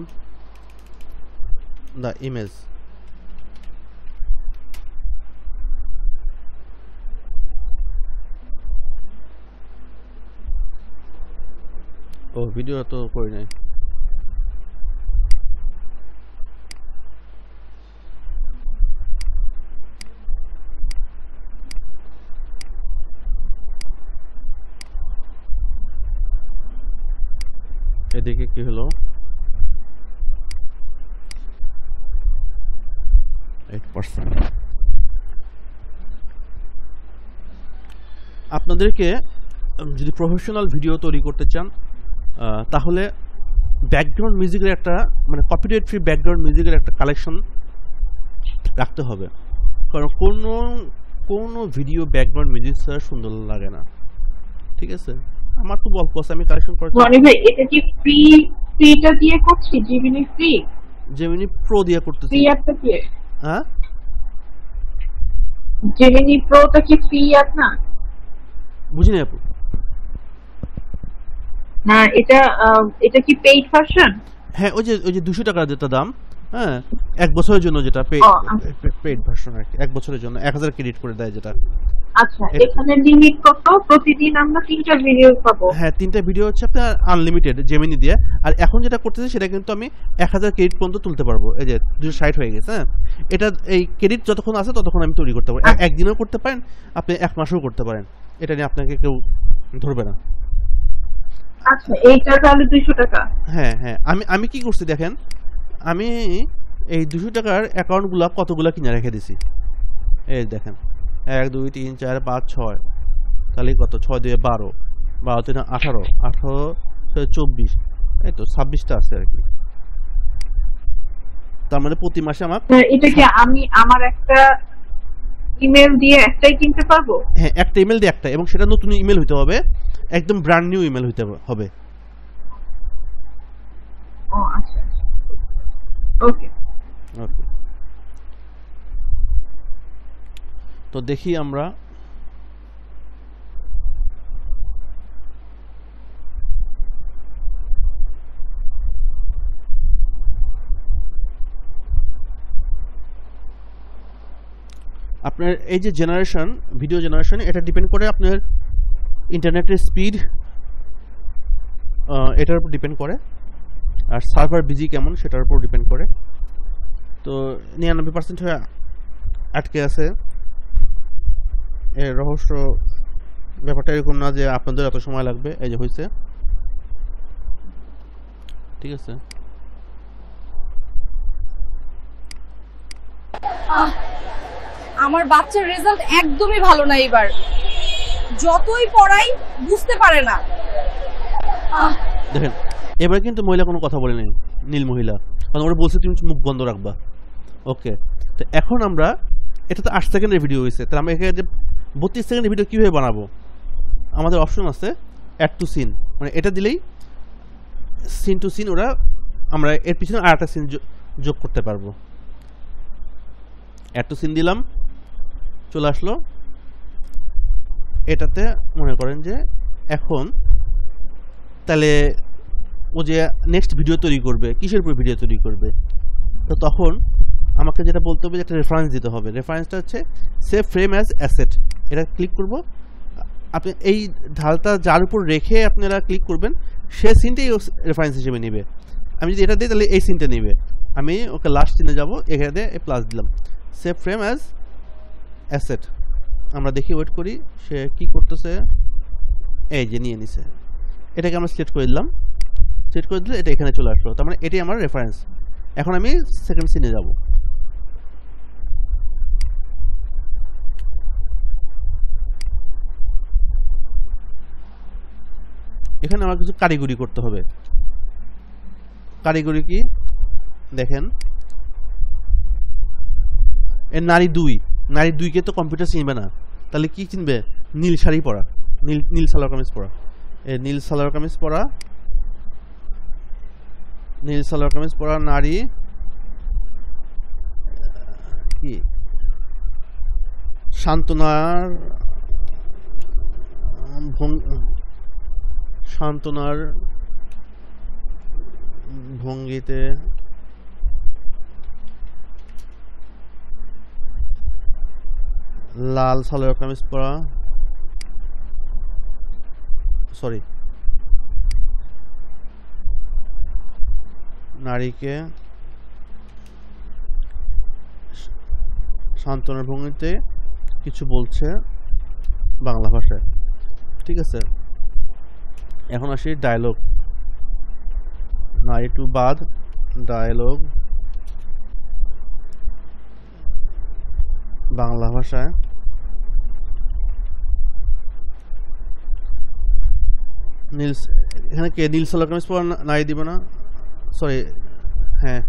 the image, ও ভিডিও তো করি নাই। এদিকে কি হলো? 8%। আপনাদেরকে যদি প্রফেশনাল ভিডিও তৈরি করতে চান তাহলে ব্যাকগ্রাউন্ড মিউজিকের একটা মানে কপিরাইট ফ্রি ব্যাকগ্রাউন্ড মিউজিকের একটা কালেকশন রাখতে হবে, কারণ কোনো ভিডিও ব্যাকগ্রাউন্ড মিউজিক ছাড়া সুন্দর লাগে না। ঠিক আছে, আমার তো অল্প আছে, আমি কালেকশন করছি। রনি ভাই এটা কি ফ্রিটা দিয়ে করছি? Gemini free? জেমিনি প্রো দিয়ে করতেছি। ফ্রি অ্যাপটা কি? হ্যাঁ, জেমিনি প্রোটা কি ফ্রি অ্যাপ না? বুঝিনি আপু। না, এটা কি পেইড ভার্সন? হ্যাঁ, ওই যে 200 টাকা যেটা দাম, হ্যাঁ, 1 বছরের জন্য যেটা পেইড ভার্সন আর কি, 1 বছরের জন্য 1000 ক্রেডিট করে দেয় যেটা। আচ্ছা, এখানে লিমিট কত? প্রতিদিন আমরা 3টা ভিডিও পাবো? হ্যাঁ, 3টা ভিডিও হচ্ছে আপনার আনলিমিটেড জেমিনি দিয়ে। আর এখন যেটা করতেছি সেটা কিন্তু আমি 1000 ক্রেডিট পর্যন্ত তুলতে পারবো। এই যে 260 হয়ে গেছে। হ্যাঁ, এটা এই ক্রেডিট যতক্ষণ আছে ততক্ষণ আমি তৈরি করতে পারবো। একদিনও করতে পারেন, আপনি 1 মাসও করতে পারেন, এটা নিয়ে আপনাকে কেউ ধরবে না। আচ্ছা, এইটা তাহলে 200 টাকা? হ্যাঁ হ্যাঁ, আমি কি করছি দেখেন, আমি এই 200 টাকার অ্যাকাউন্টগুলো কতগুলো কিনে রেখে দিছি। এই দেখেন, 1 2 3 4 5 6, তাহলে কত? 6 2 12, 12 3 18, 18 24, এই তো 26টা আছে আর কি। তার মানে প্রতি মাসে আমার এটা কি আমি আমার একটা ইমেল দিয়ে একটাই কিনতে পারবো? হ্যাঁ, একটা ইমেল দিয়ে একটা, এবং সেটা নতুন ইমেল হইতে হবে, একদম ব্র্যান্ড নিউ ইমেল হইতে হবে। ও আচ্ছা, ওকে ওকে। তো দেখি আমরা আপনার এই যে জেনারেশন, ভিডিও জেনারেশন, এটা ডিপেন্ড করে আপনার ইন্টারনেটের স্পিড, এটার উপর ডিপেন্ড করে, আর সার্ভার বিজি কেমন সেটার উপর ডিপেন্ড করে। তো 99% হয়ে আটকে আছে। এর রহস্য ব্যাপারটা এরকম না যে আপনাদের এত সময় লাগবে। এই যে হয়েছে, ঠিক আছে। আমার বাচ্চার রেজাল্ট একদমই ভালো না এবার, যতই পড়াই বুঝতে পারে না। দেখেন, এবার কিন্তু মহিলা কোনো কথা বলে নেই, নীল মহিলা, কারণ ওরা বলছে তুমি মুখ বন্ধ রাখবা। ওকে, তো এখন আমরা, এটা তো 8 সেকেন্ডের ভিডিও হয়েছে, তাহলে আমরা এখানে 32 সেকেন্ডের ভিডিও কীভাবে বানাবো? আমাদের অপশন আছে অ্যাড টু সিন, মানে এটা দিলেই সিন টু সিন ওরা, আমরা এর পিছনে আর একটা সিন যোগ করতে পারবো। অ্যাড টু সিন দিলাম, চলে আসলো। এটাতে মনে করেন যে এখন তাহলে ও যে নেক্সট ভিডিও তৈরি করবে, কিসের উপর ভিডিও তৈরি করবে, তো তখন আমাকে যেটা বলতে হবে যে একটা রেফারেন্স দিতে হবে। রেফারেন্সটা হচ্ছে সেভ ফ্রেম অ্যাজ অ্যাসেট, এটা ক্লিক করব। আপনি এই ঢালটা যার উপর রেখে আপনারা ক্লিক করবেন, সে সিনটাই রেফারেন্স হিসেবে নেবে। আমি যদি এটা দিই তাহলে এই সিনটা নেবে। আমি ওকে লাস্ট সিনে যাব, এখানে দিয়ে প্লাস দিলাম, সেভ ফ্রেম অ্যাজ অ্যাসেট। আমরা দেখি, ওয়েট করি সে কি করতেছে। এই যে নিয়ে নিছে, এটাকে আমরা সিলেক্ট করে দিলাম। সিলেক্ট করে দিলে এটা এখানে চলে আসলো, তার মানে এটাই আমার রেফারেন্স। এখন আমি সেকেন্ড সিনে যাব। এখানে আমার কিছু কারিগরি করতে হবে। কারিগরি কি দেখেন, এর নারী 2, নারী 2কে তো কম্পিউটার চিনবে না, তাহলে কি চিনবে? নীল শাড়ি পরা, নীল সালোয়ার কামিজ পরা। নীল সালোয়ার কামিজ পরা, নীল সালোয়ার কামিজ পরা নারী কি? সান্ত্বনার ভঙ্গিতে লাল সালোয়ার কামিজ পরা, সরি নারীকে সান্ত্বনার ভঙ্গিতে কিছু বলছে বাংলা ভাষায়। ঠিক আছে, এখন আসি ডায়লগ। নারী টু বাদ ডায়লগ বাংলা ভাষায়। নীলস, এখানে কে নীল সালোয়ার কামিজ পরা নারী দিব না, সরি, হ্যাঁ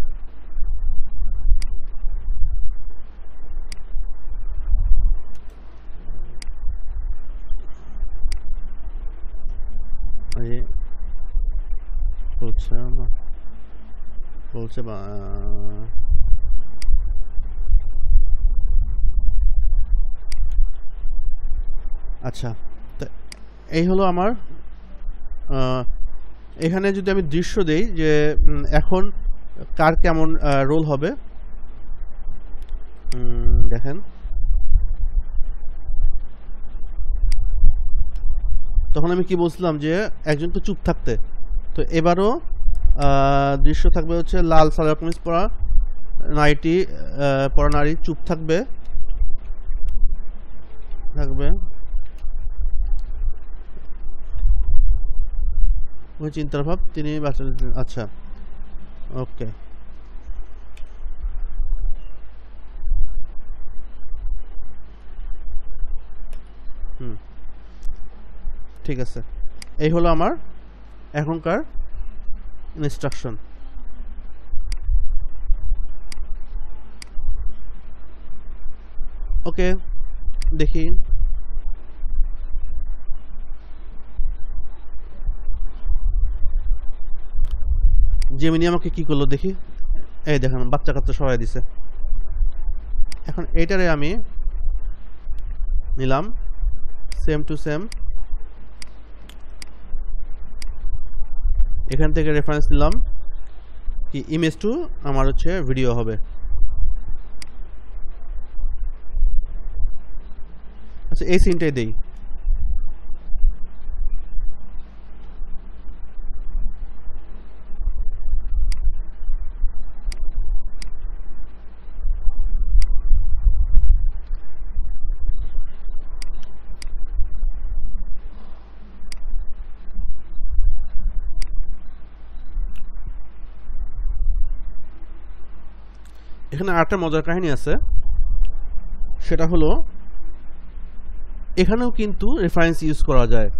বলছে বলছে আচ্ছা, এই হলো আমার। এখানে যদি আমি দৃশ্য দেই যে এখন কার কেমন রোল হবে, দেখেন তখন আমি কি বলছিলাম যে একজনকে চুপ থাকতে, তো এবারও দৃশ্য থাকবে হচ্ছে লাল সালোয়ার কামিজ পরা নারীটি, পরা নারী চুপ থাকবে ওই চিন্তার ভাব তিনি বাচ্চা। আচ্ছা ওকে, ঠিক আছে, এই হলো আমার এখনকার ইনস্ট্রাকশন। ওকে, দেখি জেমিনি আমাকে কি করলো দেখি। এই দেখেন বাচ্চা কাচ্চা সবাই দিছে। এখন এইটারে আমি নিলাম সেম টু সেম, এখান থেকে রেফারেন্স নিলাম কি ইমেজ টু আমার হচ্ছে ভিডিও হবে। আচ্ছা এই সিনটাই দেই। এখানে আরেকটা মজার কাহিনী আছে, সেটা হলো এখানেও কিন্তু রেফারেন্স ইউজ করা যায়।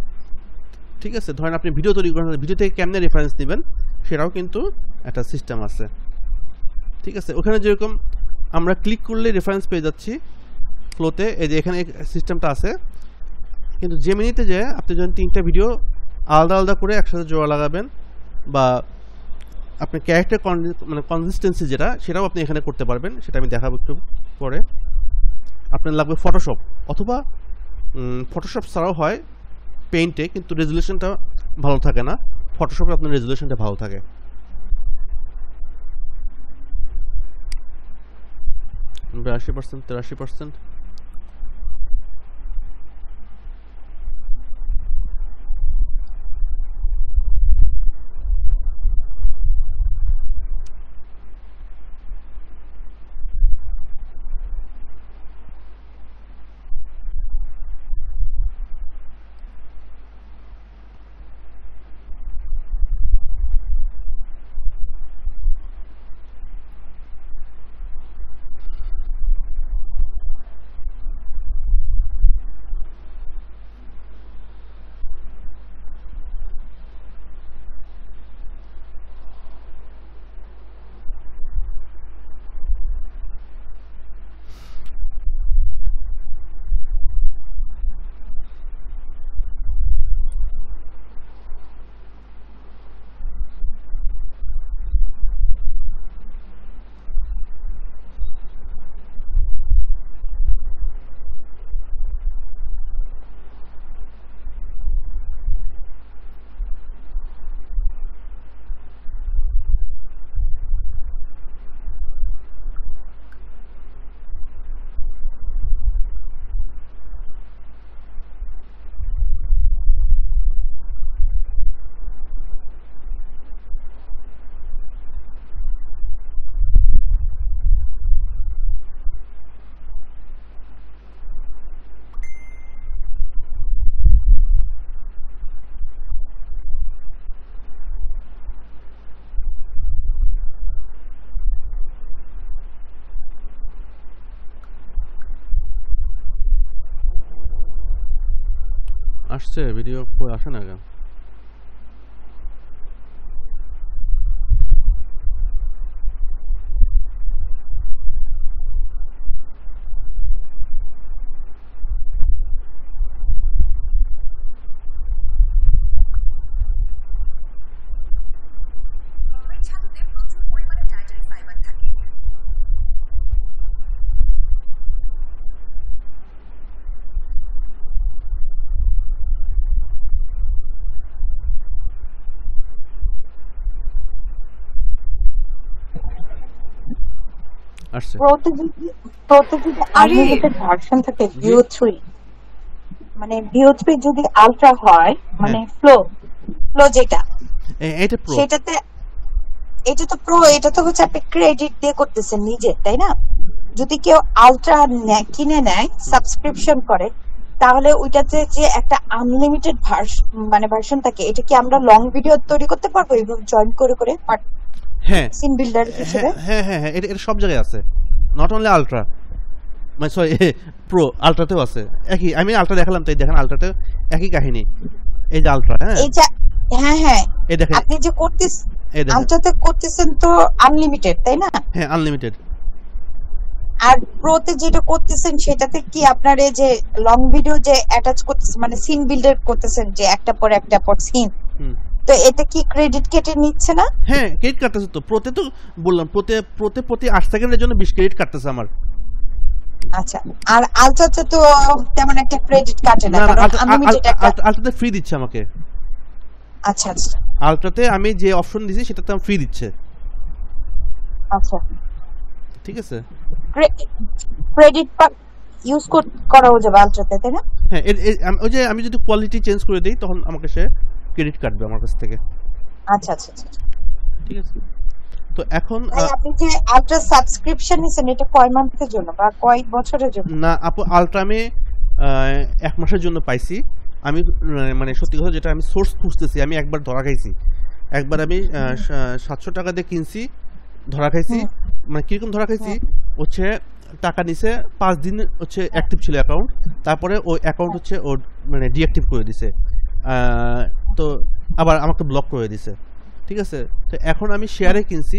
ঠিক আছে, ধরেন আপনি ভিডিও তৈরি করেন, ভিডিও থেকে কেমনে রেফারেন্স নেবেন সেটাও কিন্তু একটা সিস্টেম আছে। ঠিক আছে, ওখানে যেরকম আমরা ক্লিক করলে রেফারেন্স পেয়ে যাচ্ছি ফ্লোতে, এই যে এখানে সিস্টেমটা আছে, কিন্তু জেমিনিতে যে আপনি যখন 3টা ভিডিও আলাদা আলাদা করে একসাথে জোড়া লাগাবেন বা আপনার ক্যারেক্টার মানে কনসিস্টেন্সি যেটা, সেটাও আপনি এখানে করতে পারবেন, সেটা আমি দেখাবো একটু পরে। আপনার লাগবে ফটোশপ, অথবা ফটোশপ ছাড়াও হয় পেইন্টে, কিন্তু রেজুলেশনটা ভালো থাকে না। ফটোশপে আপনার রেজুলেশনটা ভালো থাকে। 82%, 83%। আসছে ভিডিও আসে না কেন? আসছে। প্রোতে যদি আনলিমিটেড ভার্সন থাকে ভিও 3, মানে ভিও 3 যদি আলট্রা হয়, মানে ফ্লো যেটা এটা প্রো, সেটাতে, এটা তো প্রো, এটা তো হচ্ছে আপনি ক্রেডিট দিয়ে করতেছেন নিজে, তাই না? যদি কেউ আলট্রা কিনে নেয়, সাবস্ক্রিপশন করে, তাহলে ওইটাতে যে একটা আনলিমিটেড ভার্সন থাকে, এটা কি আমরা লং ভিডিও তৈরি করতে পারবো এবং জয়েন করে করে হ্যাঁ সিন বিল্ডার হিসেবে? হ্যাঁ হ্যাঁ হ্যাঁ, এটা সব জায়গায় আছে, নট অনলি আলট্রা, মানে সরি প্রো, আলট্রাতেও আছে একই। আমি আলট্রা দেখালাম, তাই দেখেন আলট্রাতেও একই কাহিনী। এই যে আলট্রা, হ্যাঁ এই যে, হ্যাঁ হ্যাঁ, এই দেখেন আপনি যে করতেছেন এই দেখেন, আলট্রাতে করতেছেন তো আনলিমিটেড, তাই না? হ্যাঁ আনলিমিটেড। আর প্রোতে যেটা করতেছেন সেটাতে কি আপনার এই যে লং ভিডিও যে অ্যাটাচ করতেছেন, মানে সিন বিল্ডার করতেছেন যে একটা পর সিন, তো এটা কি ক্রেডিট কেটে নিচ্ছে না? হ্যাঁ ক্রেডিট কাটতেছে তো, প্রতি তো বললাম, প্রতি 8 সেকেন্ডের জন্য 20 ক্রেডিট কাটতেছে আমার। আচ্ছা, আর আলট্রাতে তো তেমন একটা ক্রেডিট কাটে না, কারণ আনলিমিটেড একটা। আলট্রাতে ফ্রি দিচ্ছে আমাকে। আচ্ছা আচ্ছা, আলট্রাতে আমি যে অপশন দিছি সেটাতে ফ্রি দিচ্ছে। আচ্ছা ঠিক আছে, ক্রেডিট ইউজ করা যাবে আলট্রাতে, তাই না? হ্যাঁ ওই যে আমি যদি কোয়ালিটি চেঞ্জ করে দেই তখন আমাকে সে ক্রেডিট কাটবে আমার কাছ থেকে। আচ্ছা আচ্ছা আচ্ছা, ঠিক আছে। তো এখন আপনি যে আলট্রা সাবস্ক্রিপশন নিছেন, এটা কয় মান্থের জন্য বা কয় বছরের জন্য? না আপু, আলট্রা আমি 1 মাসের জন্য পাইছি। আমি মানে সত্যি কথা যেটা, আমি সোর্স খুঁজতেছি, আমি একবার ধরা খাইছি। একবার আমি 700 টাকা দিয়ে কিনছি, ধরা খাইছি। মানে কিরকম ধরা খাইছি হচ্ছে, টাকা নিছে 5 দিন হচ্ছে অ্যাক্টিভ ছিল অ্যাকাউন্ট, তারপরে ওই অ্যাকাউন্ট হচ্ছে ও মানে ডিঅ্যাক্টিভ করে দিছে, তো আবার আমাকে ব্লক করে দিছে। ঠিক আছে, তো এখন আমি শেয়ারে কিনছি,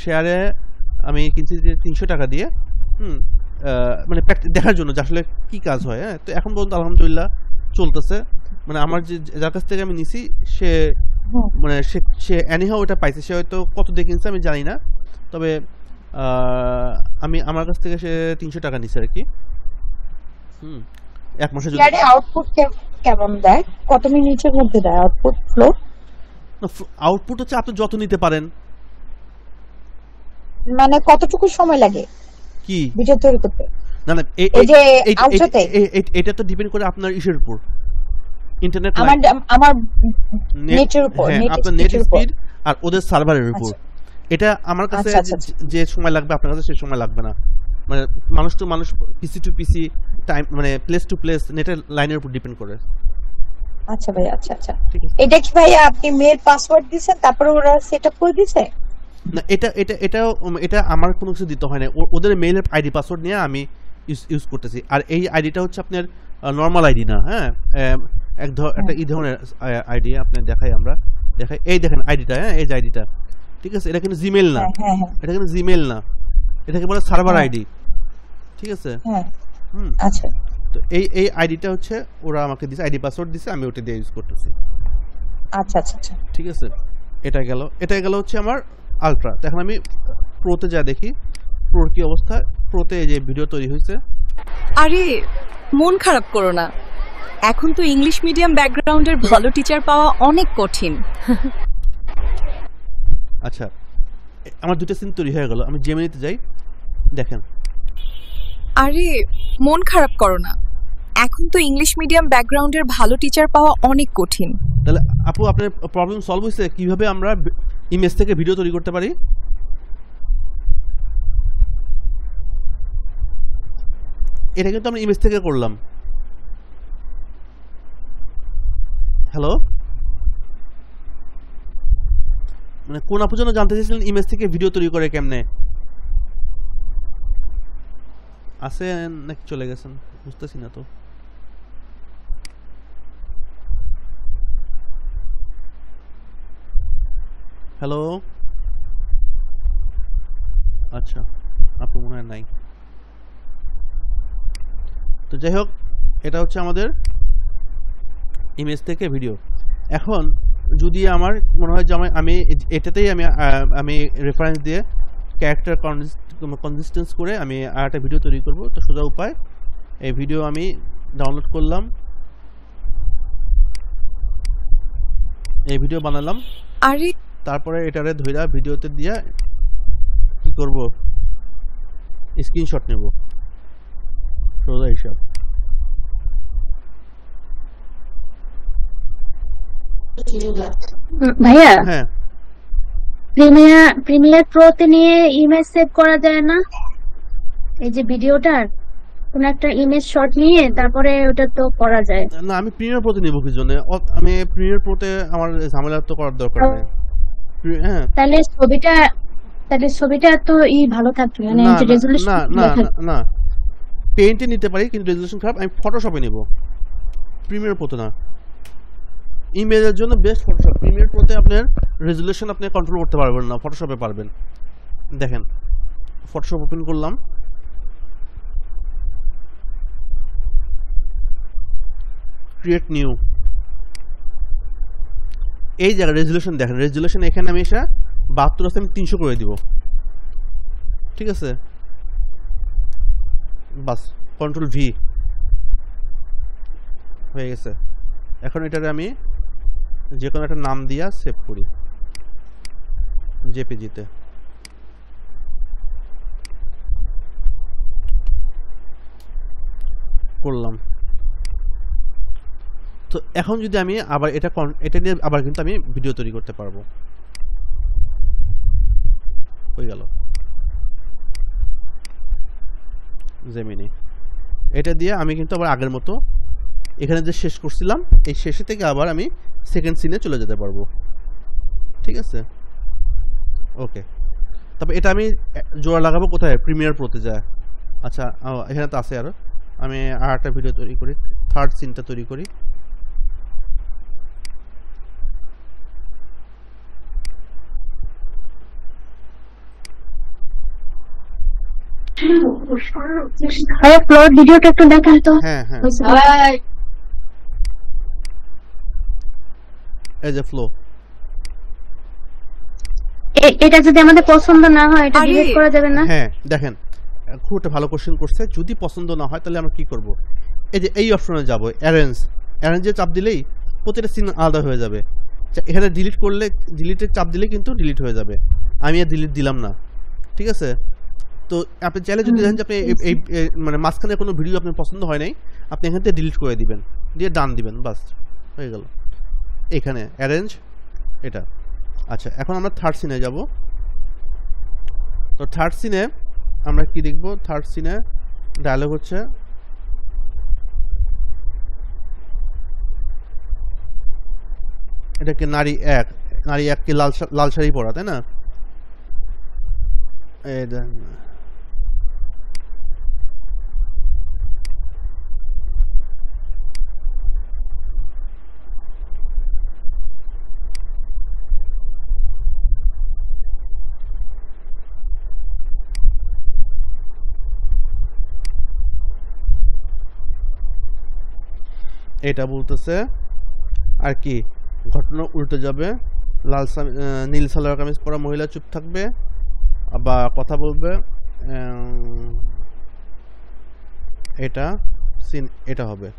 শেয়ারে আমি কিনছি 300 টাকা দিয়ে, মানে দেখার জন্য যে আসলে কি কাজ হয়। হ্যাঁ, তো এখন পর্যন্ত আলহামদুলিল্লাহ চলতেছে। মানে আমার যে যার কাছ থেকে আমি নিছি সে মানে সে এনিহাও ওটা পাইছে, সে হয়তো কত দিয়ে কিনছে আমি জানি না, তবে আমি আমার কাছ থেকে সে 300 টাকা নিছে আর কি। 1 মাসের জন্য। আউটপুট কেমন দেয়? কত মিনিটের মধ্যে দেয় আউটপুট ফ্লো? আউটপুট হচ্ছে আপনি যত নিতে পারেন। মানে কতটুকু সময় লাগে কি ভিডিও তৈরি করতে? না না, এটা তো ডিপেন্ড করে আপনার ইসের উপর, ইন্টারনেট, আমার নেটের উপর, আপনার নেট স্পিড আর ওদের সার্ভারের উপর। এটা আমার কাছে যে সময় লাগবে আপনার কাছে সে সময় লাগবে না। মানে মানুষ টু মানুষ, পিসি টু পিসি, টাইম মানে প্লেস টু প্লেস, নেটের লাইনের উপর ডিপেন্ড করে। আচ্ছা ভাই, আচ্ছা আচ্ছা। এটা কি ভাই আপনি মেল পাসওয়ার্ড দিয়েছেন তারপরে ওরা সেটআপ করে দিয়েছে? না, এটা আমার কোনো কিছু দিতে হয় না, ওদের মেইলের আইডি পাসওয়ার্ড নিয়ে আমি ইউজ করতেছি। আর এই আইডিটা হচ্ছে আপনার নর্মাল আইডি না, হ্যাঁ একটা এই ধরনের আইডি আপনার দেখাই, এই দেখেন আইডিটা, হ্যাঁ এই যে আইডিটা, ঠিক আছে, এটা কিন্তু জিমেইল না, এটা কিন্তু জিমেইল না, এটাকে বলে সার্ভার আইডি। ঠিক আছে, আচ্ছা। তো এই আইডিটা হচ্ছে ওরা আমাকে দিছে, আইডি পাসওয়ার্ড দিছে, আমি ওটা দিয়ে ইউজ করতেছি। আচ্ছা আচ্ছা আচ্ছা, ঠিক আছে, এটা গেল হচ্ছে আমার আলট্রা। এখন আমি প্রোতে যা দেখি, প্রোর কি অবস্থা। প্রোতে যে ভিডিও তৈরি হয়েছে। আরে মন খারাপ করো না, এখন তো ইংলিশ মিডিয়াম ব্যাকগ্রাউন্ডের ভালো টিচার পাওয়া অনেক কঠিন। আচ্ছা, আমার 2টা সিন তৈরি হয়ে গেল, আমি জেমিনিতে যাই, দেখেন। আরে মন খারাপ করো না, এখন তো ইংলিশ মিডিয়াম ব্যাকগ্রাউন্ডের ভালো টিচার পাওয়া অনেক কঠিন। তাহলে আপু আপনার প্রবলেম সলভ হয়েছে, কিভাবে আমরা ইমেজ থেকে ভিডিও তৈরি করতে পারি? এটা কিন্তু আমরা ইমেজ থেকে করলাম। হ্যালো, মানে কোন আপু যেন জানতে চাইছিলেন ইমেজ থেকে ভিডিও তৈরি করে কেমনে? আছেন নাকি চলে গেছেন বুঝতেছি না তো। হ্যালো, আচ্ছা আপু মনে হয় নাই। তো যাই হোক, এটা হচ্ছে আমাদের ইমেজ থেকে ভিডিও। এখন যদি আমার মনে হয় যে আমি এটাতেই আমি রেফারেন্স দিয়ে ক্যারেক্টার কনসিস্টেন্স করে আমি আর একটা ভিডিও তৈরি করব, তো সোজা উপায় এই ভিডিও আমি ডাউনলোড করলাম, এই ভিডিও বানালাম, আরে তারপরে এটারে ধইরা ভিডিওতে দিয়া কি করব, স্ক্রিনশট নেব, সোজা হিসাব। ভাইয়া হ্যাঁ, প্রিমিয়ার প্রোতে নিয়ে ইমেজ সেভ করা যায় না? এই যে ভিডিওটার কোন একটা ইমেজ শট নিয়ে তারপরে ওটা তো করা যায়। না আমি প্রিমিয়ার প্রোতে নিব কি জন্য? আমি প্রিমিয়ার প্রোতে আমার ঝামেলা তো করার দরকার নেই। হ্যাঁ, তাহলে ছবিটা তো ভালো থাকবে, মানে না যে রেজোলিউশন না না না, পেইন্টে নিতে পারি কিন্তু রেজোলিউশন খারাপ, আমি ফটোশপে নিব, প্রিমিয়ার প্রোতে না। ইমেজের জন্য বেস্ট ফটোশপ। প্রিমিয়ার প্রোতে আপনার রেজোলিউশন আপনি কন্ট্রোল করতে পারবেন না, ফটোশপে পারবেন। দেখেন, ফটোশপ ওপেন করলাম, ক্রিয়েট নিউ, এই জায়গায় রেজোলিউশন দেখেন, রেজোলিউশন এখানে আমি এসে 72 আছে, আমি 300 করে দিব, ঠিক আছে? বাস, কন্ট্রোল ভি হয়ে গেছে। এখন এটারে আমি যে কোনো একটা নাম দিয়া সেভ করি জেপিজিতে। করলাম। তো এখন যদি আমি আবার এটা নিয়ে আবার কিন্তু আমি ভিডিও তৈরি করতে পারবো। হয়ে গেল জেমিনি। এটা দিয়ে আমি কিন্তু আবার আগের মতো এখানে যে শেষ করছিলাম এই শেষে থেকে আবার আমি সেকেন্ড সিনে চলে যেতে পারবো, ঠিক আছে? ওকে, তবে এটা আমি জোড়া লাগাবো কোথায়? প্রিমিয়ার প্রোতে যায়। আচ্ছা, এখানে তো আছে আরো, আমি আর একটা ভিডিও তৈরি করি, থার্ড সিনটা তৈরি করি। ফ্লোর ভিডিওটা একটু দেখান তো। হ্যাঁ হ্যাঁ, এই যে ফ্লো। এটা যদি আমাদের পছন্দ না হয় এটা ডিলিট করা যাবে না? হ্যাঁ দেখেন, খুব একটা ভালো কোশ্চেন করছে। যদি পছন্দ না হয় তাহলে আমরা কি করব? এই যে এই অপশনে যাব, অ্যারেঞ্জে চাপ দিলেই প্রতিটা সিন আলাদা হয়ে যাবে। এখানে ডিলিট করলে, ডিলিটের চাপ দিলে কিন্তু ডিলিট হয়ে যাবে। আমি আর ডিলিট দিলাম না, ঠিক আছে? তো আপনি চাইলে যদি দেখেন যে আপনি এই মানে মাঝখানে কোনো ভিডিও আপনার পছন্দ হয় নাই, আপনি এখান থেকে ডিলিট করে দিবেন, দিয়ে ডান দিবেন, বাস হয়ে গেল। এখানে অ্যারেঞ্জ এটা। আচ্ছা, এখন আমরা থার্ড সিনে যাব। তো থার্ড সিনে আমরা কি দেখব? থার্ড সিনে ডায়লগ হচ্ছে এটাকে নারী এককে লাল শাড়ি পরা, তাই না? এটা বলতেছে আর কি, ঘটনা উল্টে যাবে, নীল সালোয়ার কামিজ পরা মহিলা চুপ থাকবে বা কথা বলবে, এটা সিন এটা হবে।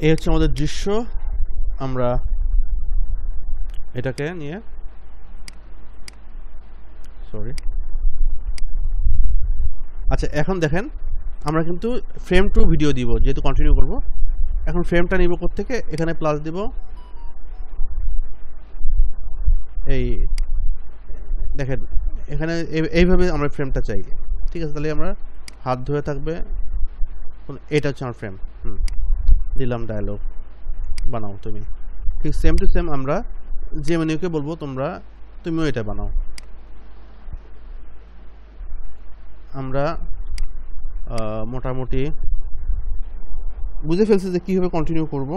এই হচ্ছে আমাদের দৃশ্য। আমরা এটাকে নিয়ে আচ্ছা এখন দেখেন আমরা কিন্তু ফ্রেম টু ভিডিও দিব, যেহেতু কন্টিনিউ করব। এখন ফ্রেমটা নিব কোত্থেকে, এখানে প্লাস দিব, এই দেখেন এখানে এইভাবে আমরা ফ্রেমটা চাই, ঠিক আছে? তাহলে আমরা হাত ধরে থাকবে, এটা হচ্ছে আমার ফ্রেম। দিলাম ডায়লগ, বানাও তুমি। ঠিক সেম টু সেম আমরা জেমিনিকে বলবো তুমিও এটা বানাও। আমরা মোটামুটি বুঝে ফেলছি যে কীভাবে কন্টিনিউ করব।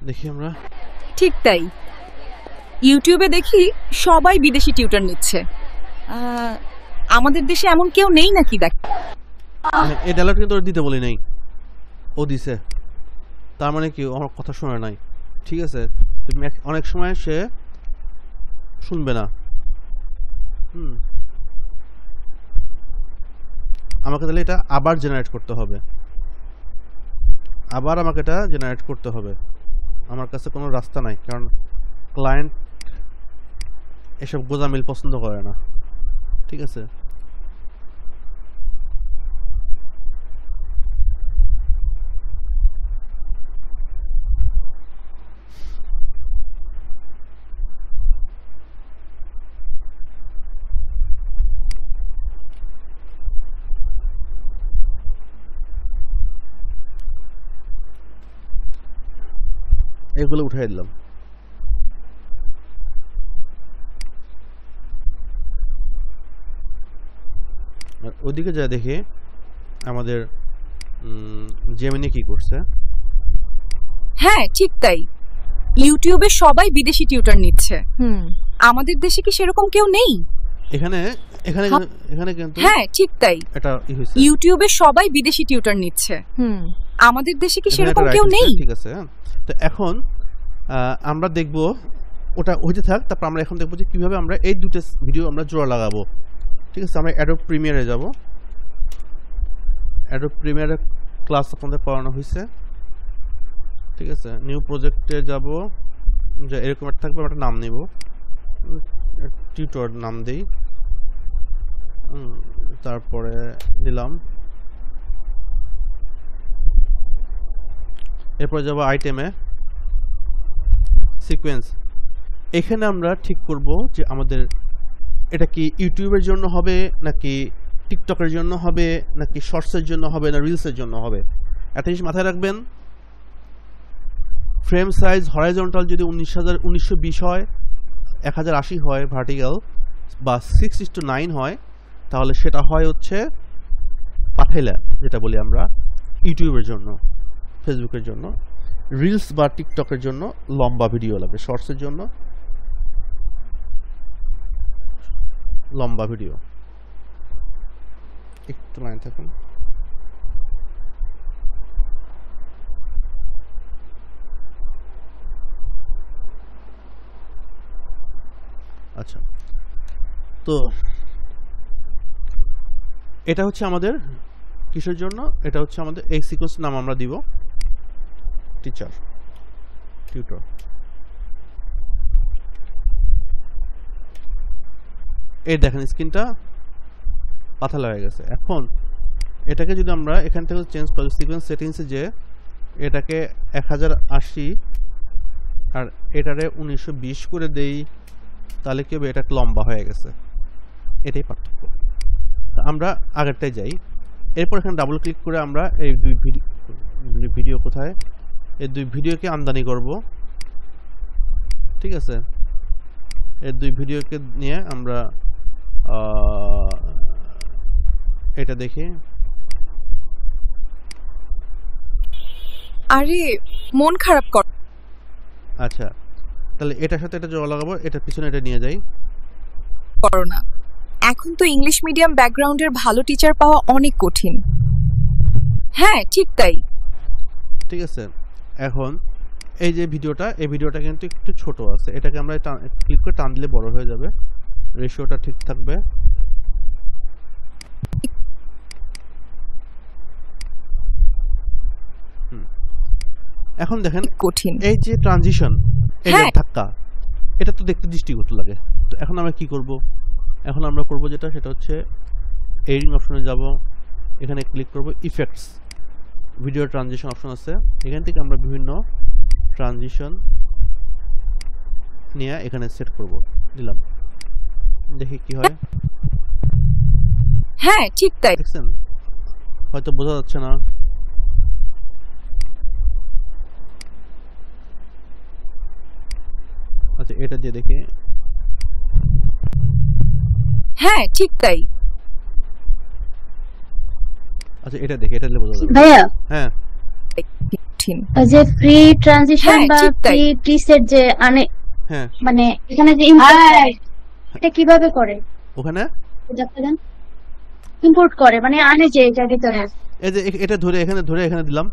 দেখি আমরা ঠিক তাই, ইউটিউবে দেখি সবাই বিদেশি টিউটর নিচ্ছে। আমাদের দেশে এমন কেউ নেই নাকি? দেখ এই ডায়লগটা কিন্তু দিতে বলি নাই, ও দিছে, তার মানে কি আমার কথা শোনে নাই, ঠিক আছে? তুমি অনেক সময় সে শুনবে না। আমাকে তাহলে এটা আবার জেনারেট করতে হবে, আমার কাছে কোনো রাস্তা নাই, কারণ ক্লায়েন্ট এসব গোজামিল পছন্দ করে না, ঠিক আছে? এগুলো উঠাই দিলাম। আর ওদিকে যা দেখি আমাদের জেমিনি কি করছে। হ্যাঁ ঠিক তাই, ইউটিউবে সবাই বিদেশি টিউটর নিচ্ছে। আমাদের দেশে কি সেরকম কেউ নেই? এখানে এখানে এখানে কিন্তু হ্যাঁ ঠিক তাই, এটা ইউটিউবে সবাই বিদেশি টিউটর নিচ্ছে। আমাদের দেশে কি সেরকম কেউ নেই? ঠিক আছে। তো এখন আমরা দেখব, ওটা হইতে থাক, তারপর আমরা এখন দেখবো যে কিভাবে আমরা এই দুটো ভিডিও আমরা জোড়া লাগাবো, ঠিক আছে? আমরা অ্যাডোব প্রিমিয়ারে যাব। অ্যাডোব প্রিমিয়ারে ক্লাস আপনাদের পড়ানো হয়েছে, ঠিক আছে? নিউ প্রজেক্টে যাব, যে এরকম একটা থাকবে, একটা নাম নেব, টিউটর নাম দেই, তারপরে দিলাম, এরপরে যাব আইটেমে, সিকোয়েন্স। এখানে আমরা ঠিক করব যে আমাদের এটা কি ইউটিউবের জন্য হবে, নাকি টিকটকের জন্য হবে, নাকি শর্টসের জন্য হবে, না রিলসের জন্য হবে। একটা জিনিস মাথায় রাখবেন, ফ্রেম সাইজ হরাইজন্টাল যদি 1920 হয়, 1080 হয় ভার্টিক্যাল, বা 6:9 হয়, তাহলে সেটা হয় হচ্ছে পাঠাইলা, যেটা বলি আমরা ইউটিউবের জন্য, ফেসবুকের জন্য। রিলস বা টিকটকের জন্য লম্বা ভিডিও লাগবে, শর্টসের জন্য লম্বা ভিডিও। একটু লাইন থাকুন। আচ্ছা, তো এটা হচ্ছে আমাদের কিসের জন্য, এটা হচ্ছে আমাদের এই সিকোয়েন্স নাম আমরা দিব টিচার, টিউটর। এই দেখেন স্ক্রিনটা পাতলা হয়ে গেছে। এখন এটাকে যদি আমরা এখান থেকে চেঞ্জ করি সিকোয়েন্স সেটিংসে, যে এটাকে 1080 আর এটারে 1920 করে দেই, তাহলে কি হবে, এটা লম্বা হয়ে গেছে, এটাই পার্থক্য। আমরা আগেরটাই যাই। এরপর এখানে ডাবল ক্লিক করে আমরা এই দুই ভিডিও কোথায়, এই দুই ভিডিওকে আমদানি করব। ঠিক আছে, এই দুই ভিডিওকে নিয়ে আমরা এটা দেখি। আরে মন খারাপ কর। আচ্ছা, তাহলে এটার সাথে এটা জোড়া লাগাবো, এটার পিছনে এটা নিয়ে যাই। করো না, এখন তো ইংলিশ মিডিয়াম ব্যাকগ্রাউন্ডের ভালো টিচার পাওয়া অনেক কঠিন। হ্যাঁ ঠিক তাই। ঠিক আছে, এখন এই যে ভিডিওটা, এই ভিডিওটা কিন্তু একটু ছোট আছে, এটাকে আমরা ক্লিক করে টান দিলে বড় হয়ে যাবে, রেশিওটা ঠিক থাকবে। এখন দেখেন কঠিন এই যে ট্রানজিশন, এই যে হ্যাঁ। ধাক্কা, এটা তো দেখতে দৃষ্টিকটু লাগে। তো এখন আমরা কি করব, এখন আমরা করব যেটা, সেটা হচ্ছে এডিটিং অপশনে যাব, এখানে ক্লিক করব ইফেক্টস, ভিডিও ট্রানজিশন অপশন আছে, এখান থেকে আমরা বিভিন্ন ট্রানজিশন নিয়ে এখানে সেট করব, দিলাম, দেখি কি হয়। হ্যাঁ ঠিক তাই। দেখছেন, হয়তো বোঝা যাচ্ছে না। আচ্ছা, এটা দিয়ে দেখি। হ্যাঁ ঠিক তাই। আচ্ছা, এটা দেখি, এটা দিলে বোঝা যাবে। ভাইয়া হ্যাঁ, কঠিন। ওই যে ফ্রি ট্রানজিশন হ্যাঁ, বা ঠিক তাই। ফ্রি প্রিসেট যে আনে, হ্যাঁ, মানে এখানে যে এটা কিভাবে করে ওখানে ইম্পোর্ট করে, মানে আনে যে এটার ভিতরে। এই যে এটা ধরে এখানে দিলাম।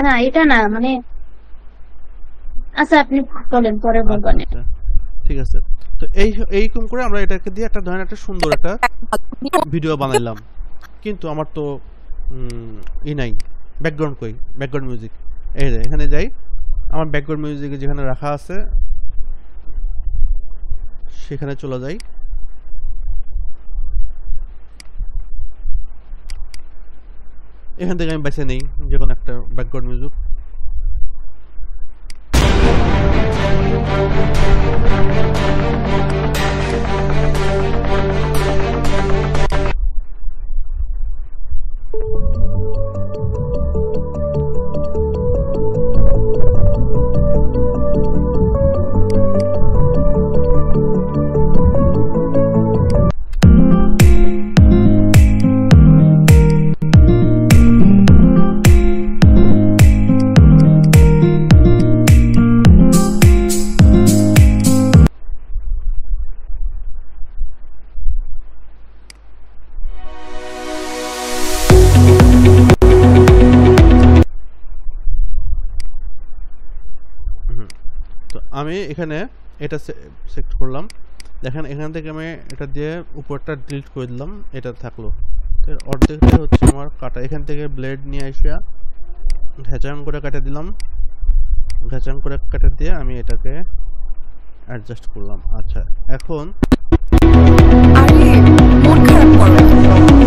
না এটা না, মানে আচ্ছা আপনি বলেন, পরে বলবেন। আচ্ছা, ঠিক আছে। তো এইরকম করে আমরা এটাকে দিয়ে একটা ধরেন একটা সুন্দর একটা ভিডিও বানাইলাম, কিন্তু আমার তো নাই, ব্যাকগ্রাউন্ড কই, ব্যাকগ্রাউন্ড মিউজিক। এই যে এখানে যাই, আমার ব্যাকগ্রাউন্ড মিউজিক যেখানে রাখা আছে সেখানে চলে যাই। এখান থেকে আমি বেছে নেই যে কোনো একটা ব্যাকগ্রাউন্ড মিউজিক। তো আমি এখানে এটা সিলেক্ট করলাম, দেখেন এখান থেকে আমি এটা দিয়ে উপরটা ডিলিট করে দিলাম, এটা থাকলো। এর অর্ধেকটা হচ্ছে আমার কাটা, এখান থেকে ব্লেড নিয়ে এসে ঘেঁচাং করে কেটে দিলাম, ঘেঁচাং করে কেটে দিয়ে আমি এটাকে অ্যাডজাস্ট করলাম। আচ্ছা, এখন আরে মন খারাপ করো না।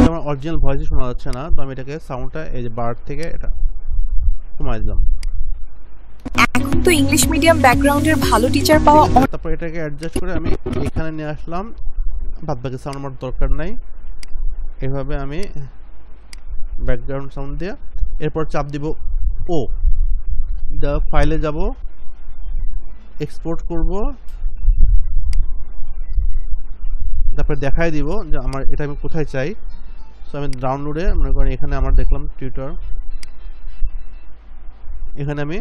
আমার অরিজিনাল ভয়েসই শোনা যাচ্ছে না, তো আমি এটাকে সাউন্ডটা এই যে বার থেকে এটা কমাই দিলাম। এখন তো ইংলিশ মিডিয়াম ব্যাকগ্রাউন্ডের ভালো টিচার পাওয়া তারপর এটাকে অ্যাডজাস্ট করে আমি এখানে নিয়ে আসলাম, বাদবাকি সাউন্ড আমার দরকার নাই। এভাবে আমি ব্যাকগ্রাউন্ড সাউন্ড দিয়ে এরপর চাপ দিব ও, ফাইলে যাব, এক্সপোর্ট করব, তারপর দেখাই দিব যে আমার এটা আমি কোথায় চাই। সো আমি ডাউনলোডে মনে করেন এখানে আমার দেখলাম টিউটর, এখানে আমি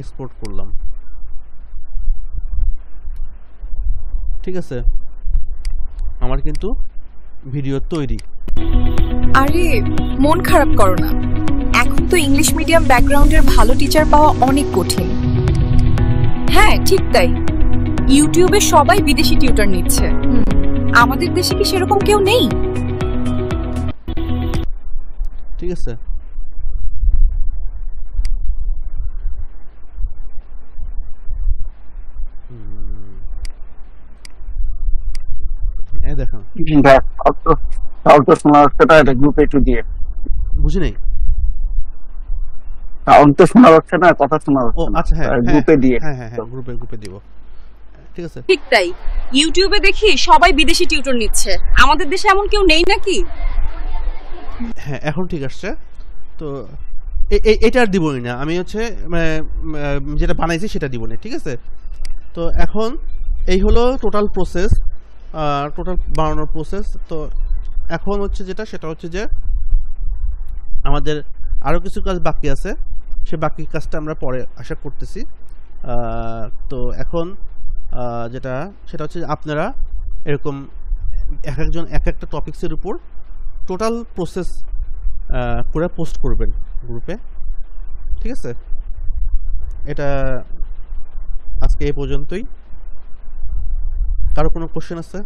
এক্সপোর্ট করলাম। ঠিক আছে, আমার কিন্তু ভিডিও তৈরি। আরে মন খারাপ করো না, এখন তো ইংলিশ মিডিয়াম ব্যাকগ্রাউন্ডের ভালো টিচার পাওয়া অনেক কঠিন। হ্যাঁ ঠিক তাই, ইউটিউবে সবাই বিদেশি টিউটর নিচ্ছে। আমাদের দেশে কি সেরকম কেউ নেই? ঠিক আছে, এই দেখুন, দেখ শোনা যাচ্ছে, এটা গ্রুপে একটু দিয়ে বুঝি নাই। সাউন্ড তো শোনা যাচ্ছে না, কথা শোনা ও যাচ্ছে না। আচ্ছা, হ্যাঁ গ্রুপে দিয়ে হ্যাঁ হ্যাঁ হ্যাঁ গ্রুপে দিব, ঠিক আছে। ঠিক তাই, ইউটিউবে দেখি সবাই বিদেশি টিউটর নিচ্ছে, আমাদের দেশে এমন কেউ নেই নাকি? হ্যাঁ এখন ঠিক আসছে। তো এটা আর দিবই না আমি, হচ্ছে যেটা বানাইছি সেটা দিব না, ঠিক আছে। তো এখন এই হলো টোটাল প্রসেস, টোটাল বানানোর প্রসেস। তো এখন হচ্ছে যেটা, সেটা হচ্ছে যে আমাদের আরও কিছু কাজ বাকি আছে, সে বাকি কাজটা আমরা পরে আশা করতেছি। তো এখন যেটা সেটা হচ্ছে আপনারা এরকম এক একজন এক একটা টপিক্সের উপর টোটাল প্রসেস করে পোস্ট করবেন গ্রুপে, ঠিক আছে। এটা আজকে এই পর্যন্তই। কারো কোনো কোশ্চেন আছে?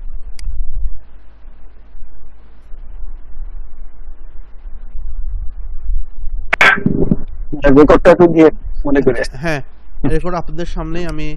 রেকর্ডটা একটু দিয়ে মনে করে। হ্যাঁ রেকর্ড আপনাদের সামনেই আমি